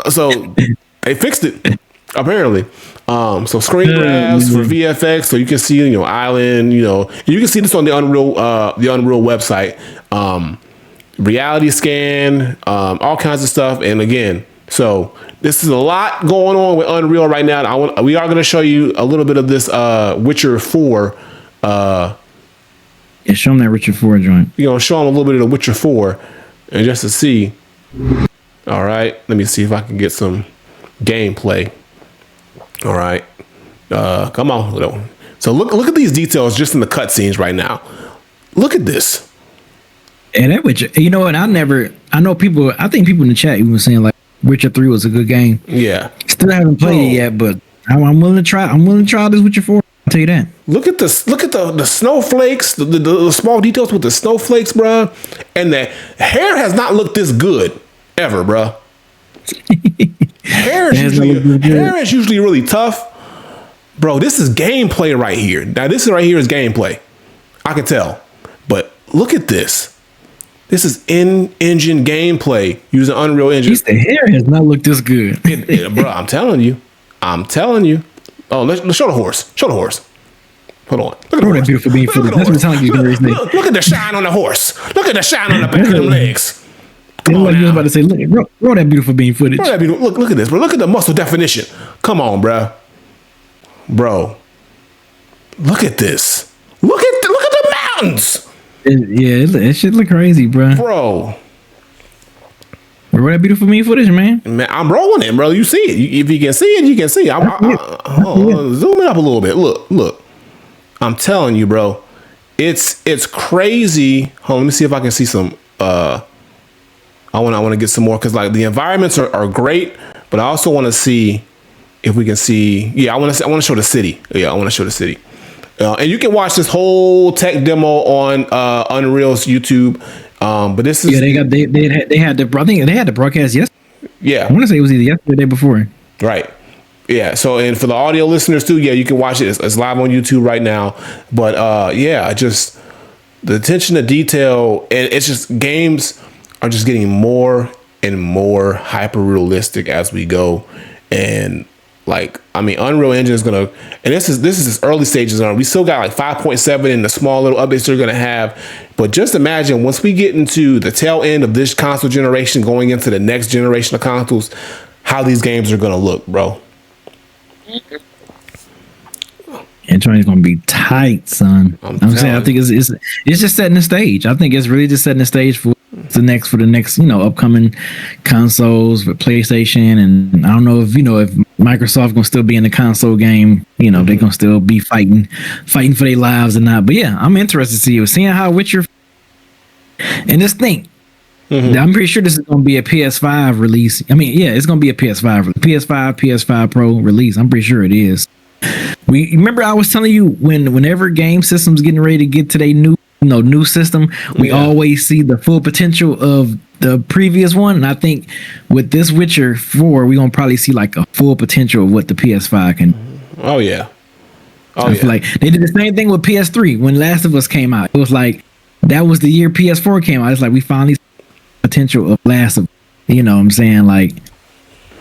So they fixed it apparently. So screen grabs for VFX, so you can see, island, you can see this on the Unreal website. Reality scan, all kinds of stuff. And again, so this is a lot going on with Unreal right now. We are going to show you a little bit of this Witcher 4. Yeah, show them that Witcher 4 joint. Show them a little bit of the Witcher 4, and just to see. All right, let me see if I can get some gameplay. All right, come on. So look at these details just in the cutscenes right now. Look at this. And that Witcher, what? I think people in the chat even saying like Witcher 3 was a good game. Yeah. Still haven't played it yet, but I'm willing to try. I'm willing to try this Witcher 4. I'll tell you that. Look at this. Look at the snowflakes, the small details with the snowflakes, bruh. And the hair has not looked this good ever, bruh. Hair is usually really tough. Bro, this is gameplay right here. Now, this right here is gameplay. I can tell. But look at this. This is in-engine gameplay using Unreal Engine. The hair has not looked this good. Bro, I'm telling you. Oh, let's show the horse. Show the horse. Hold on. Look at the horse. Beautiful being footage. That's what I'm telling you. Look at the shine on the horse. Look at the shine on the back of them legs. Come on, you was about to say, look, roll that beautiful bean footage. Look at this, bro. Look at the muscle definition. Come on, bro. Look at this. Look at the mountains. It shit look crazy, bro. Roll that beautiful bean footage, man. I'm rolling it, bro. You see it. If you can see it, you can see it. Zoom it up a little bit. Look. I'm telling you, bro. It's crazy. Hold on, let me see if I can see some. I want to get some more because like the environments are great, but I also want to see if we can see. Yeah, I want to show the city. Yeah, I want to show the city. And you can watch this whole tech demo on Unreal's YouTube. But this is they had the broadcast yesterday. Yeah, I want to say it was either yesterday or the day before. Right. Yeah. So and for the audio listeners too, yeah, you can watch it. It's live on YouTube right now. But just the attention to detail, and it's just games are just getting more and more hyper realistic as we go. And Unreal Engine is gonna, and this is its early stages on. We still got like 5.7 and the small little updates they're gonna have. But just imagine once we get into the tail end of this console generation, going into the next generation of consoles, how these games are gonna look, bro. And Tony's gonna be tight, son. I'm saying, I think it's just setting the stage. I think it's really just setting the stage for the next upcoming consoles with PlayStation. And I don't know if Microsoft gonna still be in the console game. They're gonna still be fighting for their lives and not. But yeah, I'm interested to seeing how Witcher. And this thing, I'm pretty sure this is gonna be a PS5 release. I mean, yeah, it's gonna be a PS5 Pro release. I'm pretty sure it is. Remember I was telling you whenever game systems getting ready to get to their new system, we always see the full potential of the previous one. And I think with this Witcher 4, we're gonna probably see like a full potential of what the PS5 can. Oh yeah. I feel like they did the same thing with PS3 when Last of Us came out. It was like that was the year PS4 came out. It's like we finally see the potential of Last of Us. You know what I'm saying? Like,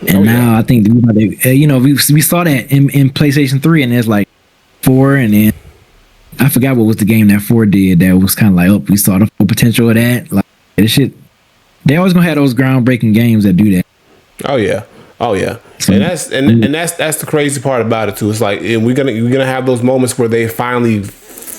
and now I think we saw that in PlayStation 3, and there's like 4, and then I forgot what was the game that 4 did that was kind of like, we saw the full potential of that. Like this shit, they always gonna have those groundbreaking games that do that. Oh yeah. And that's the crazy part about it too. It's like, and we're gonna have those moments where they finally,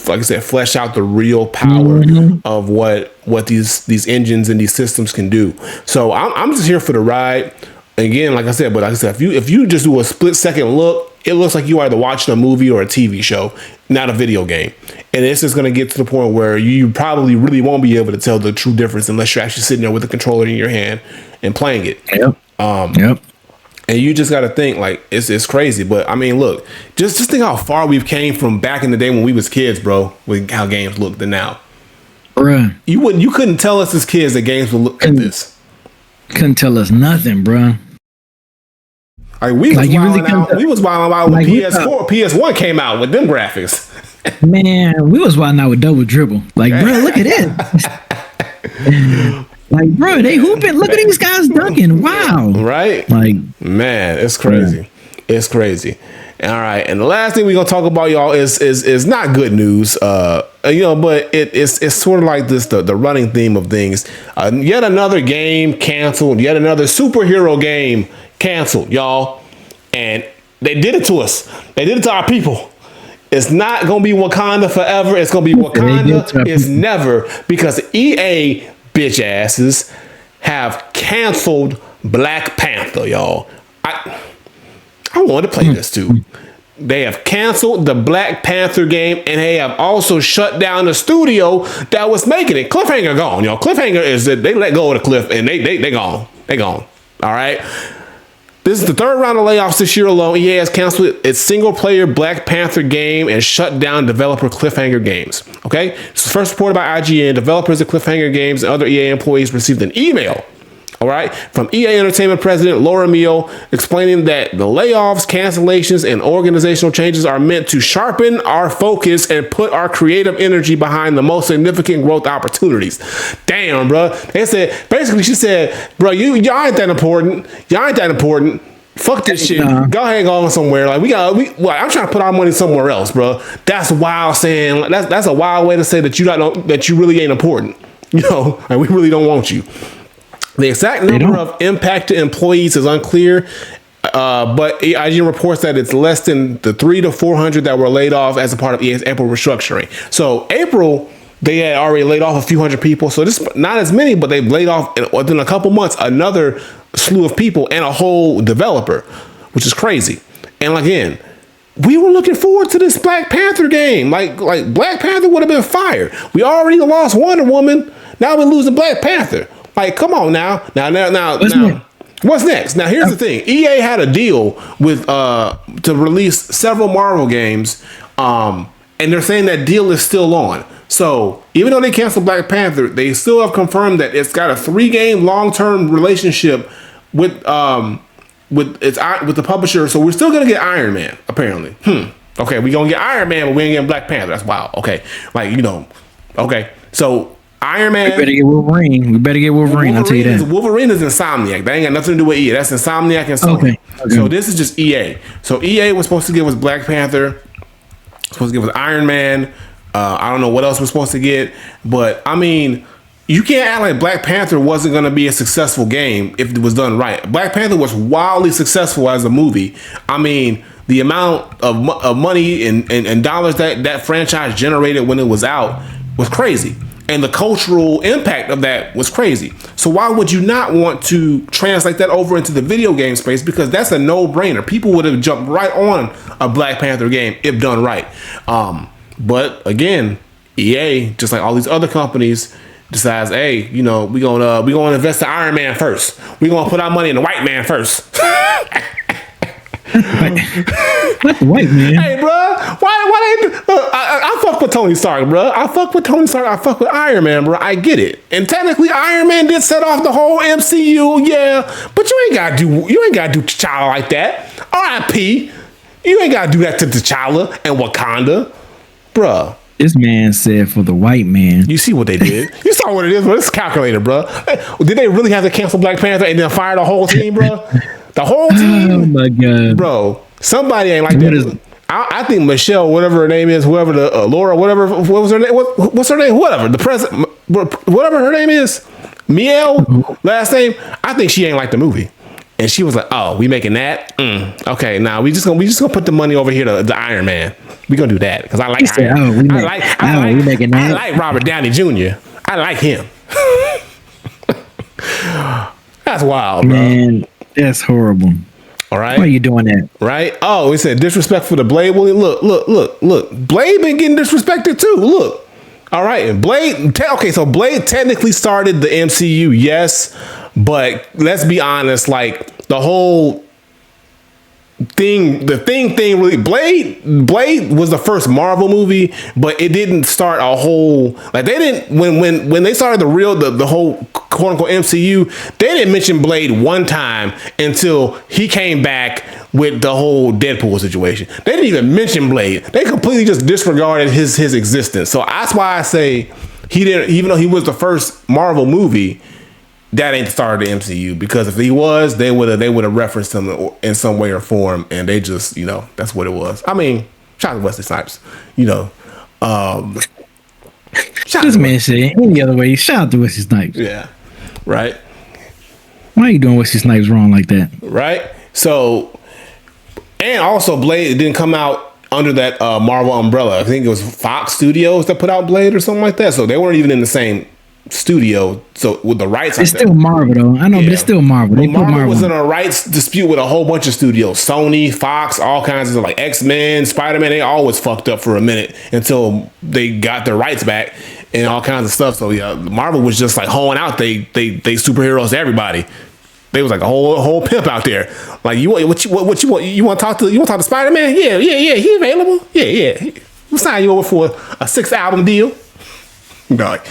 like I said, flesh out the real power of what these engines and these systems can do. So I'm just here for the ride. Again, like I said, if you just do a split second look, it looks like you are either watching a movie or a TV show, not a video game. And it's just going to get to the point where you probably really won't be able to tell the true difference unless you're actually sitting there with the controller in your hand and playing it. Yep. And you just got to think, like, it's crazy. But I mean, look, just think how far we've came from back in the day when we was kids, bro, with how games looked and now. Bruh. You couldn't tell us as kids that games would look like this. Couldn't tell us nothing, bruh. Like we was wilding out when PS1 came out with them graphics. Man, we was wilding out with double dribble. Like, bro, look at it. Like, bro, they hooping. Look at these guys dunking. Wow. Right? Like, man, it's crazy. Yeah. It's crazy. All right, and the last thing we're gonna talk about, y'all, is not good news. But it's sort of like this the running theme of things. Yet another game canceled. Yet another superhero game canceled, y'all. And they did it to us. They did it to our people. It's not gonna be Wakanda forever. It's gonna be Wakanda is never, because EA bitch asses have canceled Black Panther, y'all. I wanted to play this too. They have canceled the Black Panther game, and they have also shut down the studio that was making it. Cliffhanger gone, y'all. Cliffhanger is that they let go of the cliff, and they gone. They gone. All right. This is the third round of layoffs this year alone. EA has canceled its single-player Black Panther game and shut down developer Cliffhanger Games. Okay, this was first reported by IGN. Developers at Cliffhanger Games and other EA employees received an email, all right, from EA Entertainment President Laura Mio, explaining that the layoffs, cancellations, and organizational changes are meant to sharpen our focus and put our creative energy behind the most significant growth opportunities. Damn, bro. They said, basically, she said, bro, y'all ain't that important. Y'all ain't that important. Fuck this shit. Go ahead and go on somewhere. Like I'm trying to put our money somewhere else, bro. That's wild saying. That's a wild way to say that you really ain't important. You know, like we really don't want you. The exact number of impacted employees is unclear, but IGN reports that it's less than the 300 to 400 that were laid off as a part of EA's April restructuring. So April, they had already laid off a few hundred people. So this not as many, but they've laid off within a couple months another slew of people and a whole developer, which is crazy. And again, we were looking forward to this Black Panther game. Like Black Panther would have been fire. We already lost Wonder Woman. Now we're losing Black Panther. Like, come on now. What's next? Now, here's the thing. EA had a deal with to release several Marvel games, and they're saying that deal is still on. So even though they canceled Black Panther, they still have confirmed that it's got a 3-game long-term relationship with the publisher. So we're still gonna get Iron Man, apparently. Okay, we're gonna get Iron Man, but we ain't getting Black Panther. That's wild. Okay, okay. So Iron Man. We better get Wolverine. I'll tell you that. Wolverine is Insomniac. That ain't got nothing to do with EA. That's Insomniac and Sony. Okay. So this is just EA. So EA was supposed to give us Black Panther. Supposed to give us Iron Man. I don't know what else we're supposed to get. But, I mean, you can't act like Black Panther wasn't going to be a successful game if it was done right. Black Panther was wildly successful as a movie. I mean, the amount of money and dollars that franchise generated when it was out was crazy. And the cultural impact of that was crazy. So why would you not want to translate that over into the video game space? Because that's a no-brainer. People would have jumped right on a Black Panther game if done right. But again, EA, just like all these other companies, decides, hey, we gonna invest in Iron Man first. We gonna put our money in the white man first. What the white man? Hey, bro, why they? I fuck with Tony Stark, bro. I fuck with Tony Stark. I fuck with Iron Man, bro. I get it. And technically, Iron Man did set off the whole MCU, yeah. But you ain't gotta do T'Challa like that. R.I.P. You ain't gotta do that to T'Challa and Wakanda, bro. This man said for the white man. You see what they did? You saw what it is, bro. It's calculated, bro. Did they really have to cancel Black Panther and then fire the whole team, bro? The whole team? Oh my god, bro! Somebody ain't like that. I think Michelle, whatever her name is, whoever the Laura, whatever, what was her name? What's her name? Whatever the president, whatever her name is, Miel, last name. I think she ain't like the movie, and she was like, "Oh, we making that? Okay, now we just gonna put the money over here to the Iron Man. We gonna do that because I like Iron Man. I like Robert Downey Jr. I like him. That's wild, man. Bro. That's horrible. All right. Why are you doing that? Right. Oh, we said disrespectful to Blade. Well, look. Blade been getting disrespected too. Look. All right. And Blade. Okay. So Blade technically started the MCU. Yes. But let's be honest. Like the whole the thing really, Blade was the first Marvel movie, but it didn't start a whole, like, they didn't, when they started the whole quote unquote MCU, they didn't mention Blade one time until he came back with the whole Deadpool situation. They didn't even mention Blade. They completely just disregarded his existence. So that's why I say he didn't, even though he was the first Marvel movie, that ain't the start of the MCU, because if he was, they would have referenced him in some way or form, and they just, that's what it was. I mean, shout out to Wesley Snipes, This man said any other way. Shout out to Wesley Snipes. Yeah, right. Why are you doing Wesley Snipes wrong like that? Right. So, and also Blade didn't come out under that Marvel umbrella. I think it was Fox Studios that put out Blade or something like that. So they weren't even in the same studio, so with the rights, it's still Marvel though. I know, but it's still Marvel. Well, Marvel was in a rights dispute with a whole bunch of studios, Sony, Fox, all kinds of, like, X-Men, Spider-Man. They always fucked up for a minute until they got their rights back and all kinds of stuff. So yeah, Marvel was just like hoeing out they superheroes to everybody. They was like a whole pimp out there. Like, you want you want to talk to Spider-Man? Yeah, he available. Yeah. We'll sign you over for a 6-album deal. Like,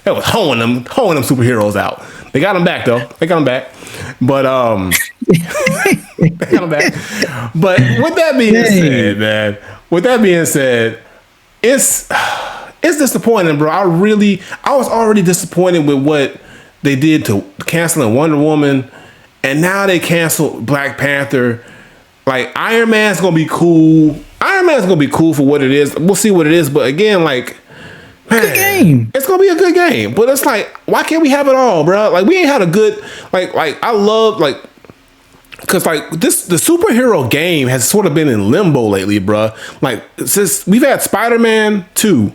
that was hoeing them superheroes out. They got them back though. But they got them back. But with that being said, it's disappointing, bro. I was already disappointed with what they did to canceling Wonder Woman, and now they canceled Black Panther. Like, Iron Man's gonna be cool. Iron Man's gonna be cool for what it is. We'll see what it is. But again, like, good game. It's gonna be a good game, but it's like, why can't we have it all, bro? Like, we ain't had a good, like I love, like, because, like, the superhero game has sort of been in limbo lately, bro. Like, since we've had Spider-Man 2,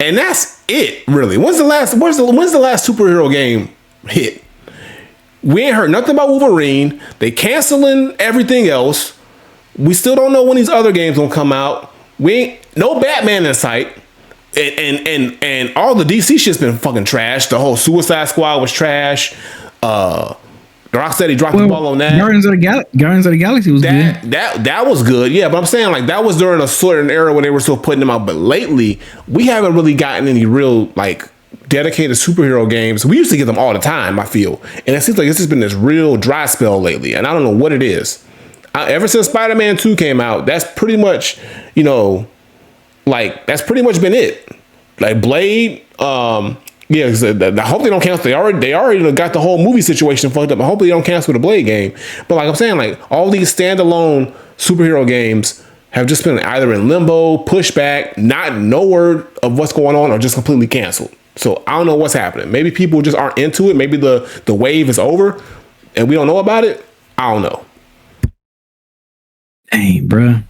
and that's it, really. When's the last superhero game hit? We ain't heard nothing about Wolverine. They canceling everything else. We still don't know when these other games gonna come out. We ain't no Batman in sight. And all the DC shit's been fucking trash. The whole Suicide Squad was trash. Rocksteady dropped the ball on that. Guardians of the Galaxy was good. That was good. Yeah, but I'm saying, like, that was during a certain era when they were still putting them out. But lately, we haven't really gotten any real, like, dedicated superhero games. We used to get them all the time, I feel. And it seems like it's just been this real dry spell lately. And I don't know what it is. Ever since Spider-Man 2 came out, that's pretty much, like, that's pretty much been it. Like, Blade, I hope they don't cancel. They already got the whole movie situation fucked up. I hope they don't cancel the Blade game. But, like I'm saying, like, all these standalone superhero games have just been either in limbo, pushback, no word of what's going on, or just completely canceled. So I don't know what's happening. Maybe people just aren't into it. Maybe the wave is over and we don't know about it. I don't know. Dang, bro.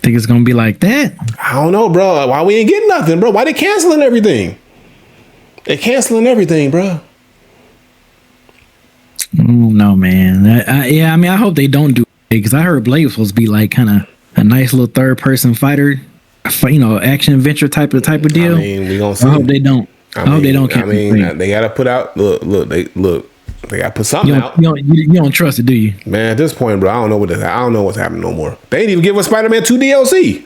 Think it's gonna be like that? I don't know, bro. Why we ain't getting nothing, bro? Why they canceling everything? They canceling everything, bro. No, man. I hope they don't do it, because I heard Blade was supposed to be like kind of a nice little third-person fitter, action adventure type of deal. I mean, we gonna see. I hope they don't. I hope they don't. They gotta put out. Look. They gotta put something out. You don't trust it, do you? Man, at this point, bro, I don't know what's happening no more. They ain't even give us Spider-Man 2 DLC.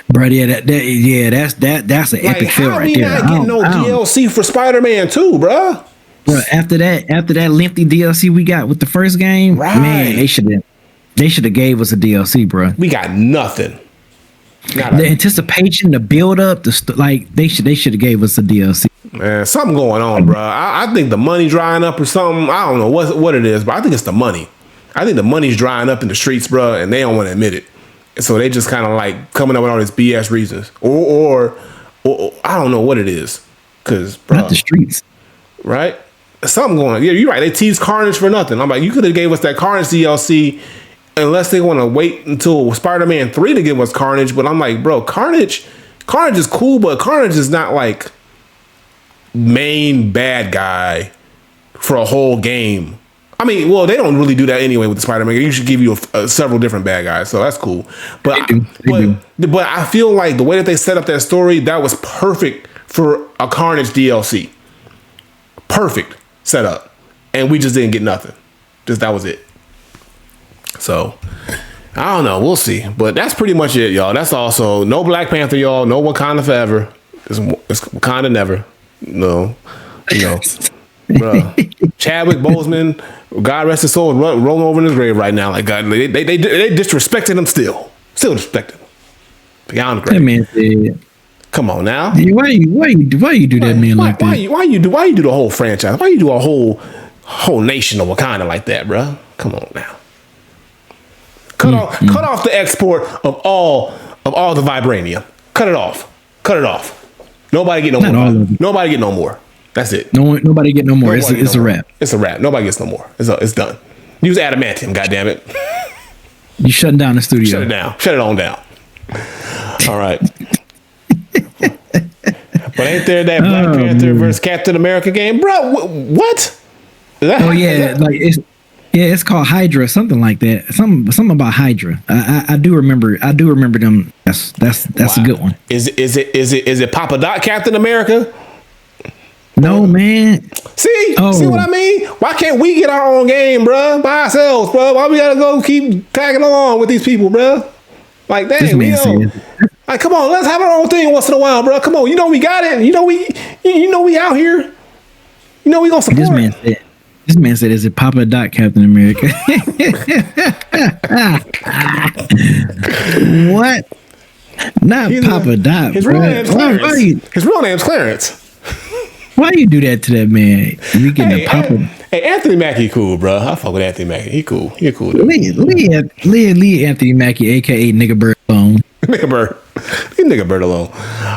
Bro, that's an epic fail right there. How we not getting no DLC for Spider-Man 2, bro? Bro, after that lengthy DLC we got with the first game, right, man, they should have gave us a DLC, bro. We got nothing. The anticipation, the build up, they should have gave us a DLC. Man, something going on, bro. I think the money drying up or something. I don't know what it is, but I think it's the money. I think the money's drying up in the streets, bro, and they don't want to admit it. And so they just kind of like coming up with all these BS reasons, or I don't know what it is, because not the streets, right? Something going on. Yeah, you're right. They teased Carnage for nothing. I'm like, you could have gave us that Carnage DLC, unless they want to wait until Spider-Man 3 to give us Carnage. But I'm like, bro, Carnage is cool, but Carnage is not like main bad guy for a whole game. I mean, well, they don't really do that anyway with the Spider-Man. They usually give you several different bad guys, so that's cool. But I feel like the way that they set up that story, that was perfect for a Carnage DLC. Perfect setup, and we just didn't get nothing. That was it. So I don't know. We'll see. But that's pretty much it, y'all. That's also no Black Panther, y'all. No Wakanda forever. It's Wakanda never. No, bro. Chadwick Boseman, God rest his soul, rolling over in his grave right now. Like God, they disrespecting him still disrespecting him beyond grave. That man said, "Come on now, why you do that man like that? Why you do the whole franchise? Why you do a whole nation of Wakanda like that, bro? Come on now." Cut off the export of all the vibranium. Cut it off. Nobody get no more. Nobody get no more. That's it. Nobody get no more. It's a wrap. It's a wrap. Nobody gets no more. It's done. Use adamantium. Goddamn it. You shutting down the studio. Shut it down. Shut it on down. All right. But ain't there that Black Panther versus Captain America game, bro? What? It's called Hydra, something like that. Something about Hydra. I do remember them. That's a good one. Is it Papa Doc Captain America? No, man. See what I mean? Why can't we get our own game, bro? By ourselves, bro? Why we gotta go keep tagging along with these people, bro? Like, dang, like, come on, let's have our own thing once in a while, bro. Come on, we got it. We out here. We gonna support. This man said, "Is it Papa Doc Captain America?" What? Not Papa Doc. His real name's Clarence. His real name's Clarence. Why you do that to that man? You getting a Papa? Hey, Anthony Mackie, cool, bro. I fuck with Anthony Mackie. He cool. He a cool dude. Leave Anthony Mackie, aka Nigga Bird, alone. Nigga Bird. Leave Nigga Bird alone.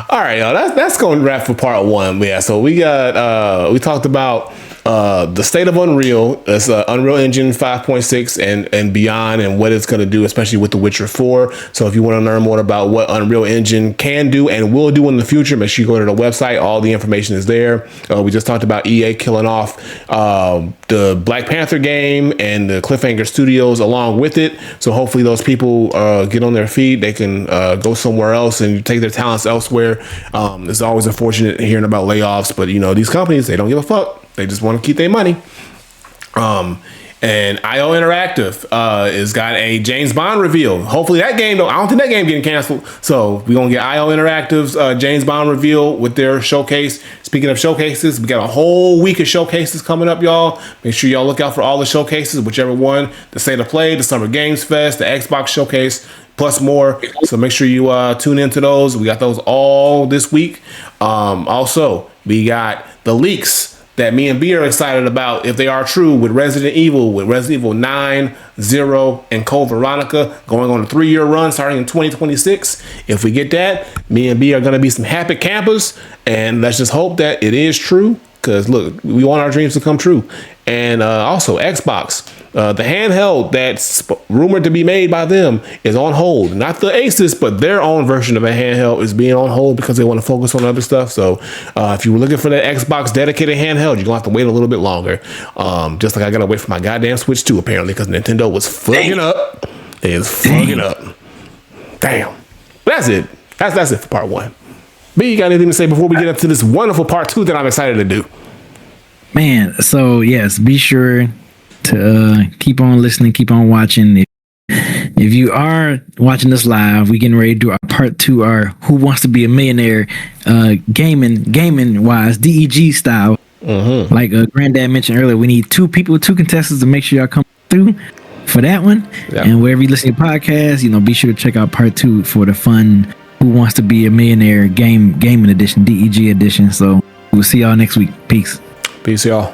All right, y'all. That's going to wrap for part one. Yeah. So we talked about the state of Unreal. It's Unreal Engine 5.6 and beyond, and what it's going to do, especially with The Witcher 4. So if you want to learn more about what Unreal Engine can do and will do in the future, make sure you go to the website. All the information is there. We just talked about EA killing off the Black Panther game and the Cliffhanger Studios along with it. So hopefully those people get on their feet. They can go somewhere else and take their talents elsewhere. It's always unfortunate hearing about layoffs, but these companies, they don't give a fuck. They just want to keep their money. And IO Interactive has got a James Bond reveal. Hopefully that game, though, I don't think that game getting canceled. So we're going to get IO Interactive's James Bond reveal with their showcase. Speaking of showcases, we got a whole week of showcases coming up, y'all. Make sure y'all look out for all the showcases, whichever one, the State of Play, the Summer Games Fest, the Xbox Showcase, plus more. So make sure you tune into those. We got those all this week. Also, we got the leaks that me and B are excited about, if they are true, with Resident Evil 9, 0, and Code Veronica going on a 3-year run starting in 2026. If we get that, me and B are going to be some happy campers, and let's just hope that it is true, because look, we want our dreams to come true. And also Xbox, the handheld that's rumored to be made by them is on hold. Not the Asus, but their own version of a handheld is being on hold because they want to focus on other stuff. So if you were looking for that Xbox dedicated handheld, you're going to have to wait a little bit longer. Just like I got to wait for my goddamn Switch 2, apparently, because Nintendo was fucking up. It is fucking up. Damn. That's it. That's it for part one. B, you got anything to say before we get up to this wonderful part two that I'm excited to do? Man, so yes, be sure to keep on listening, keep on watching. If you are watching this live, we getting ready to do our part two, our Who Wants to Be a Millionaire gaming wise, DEG style. Like Granddad mentioned earlier, we need two contestants to make sure y'all come through for that one. Yep. And wherever you listen to podcasts, be sure to check out part two for the fun Who Wants to Be a Millionaire gaming edition, DEG edition. So we'll see y'all next week. Peace. Peace, y'all.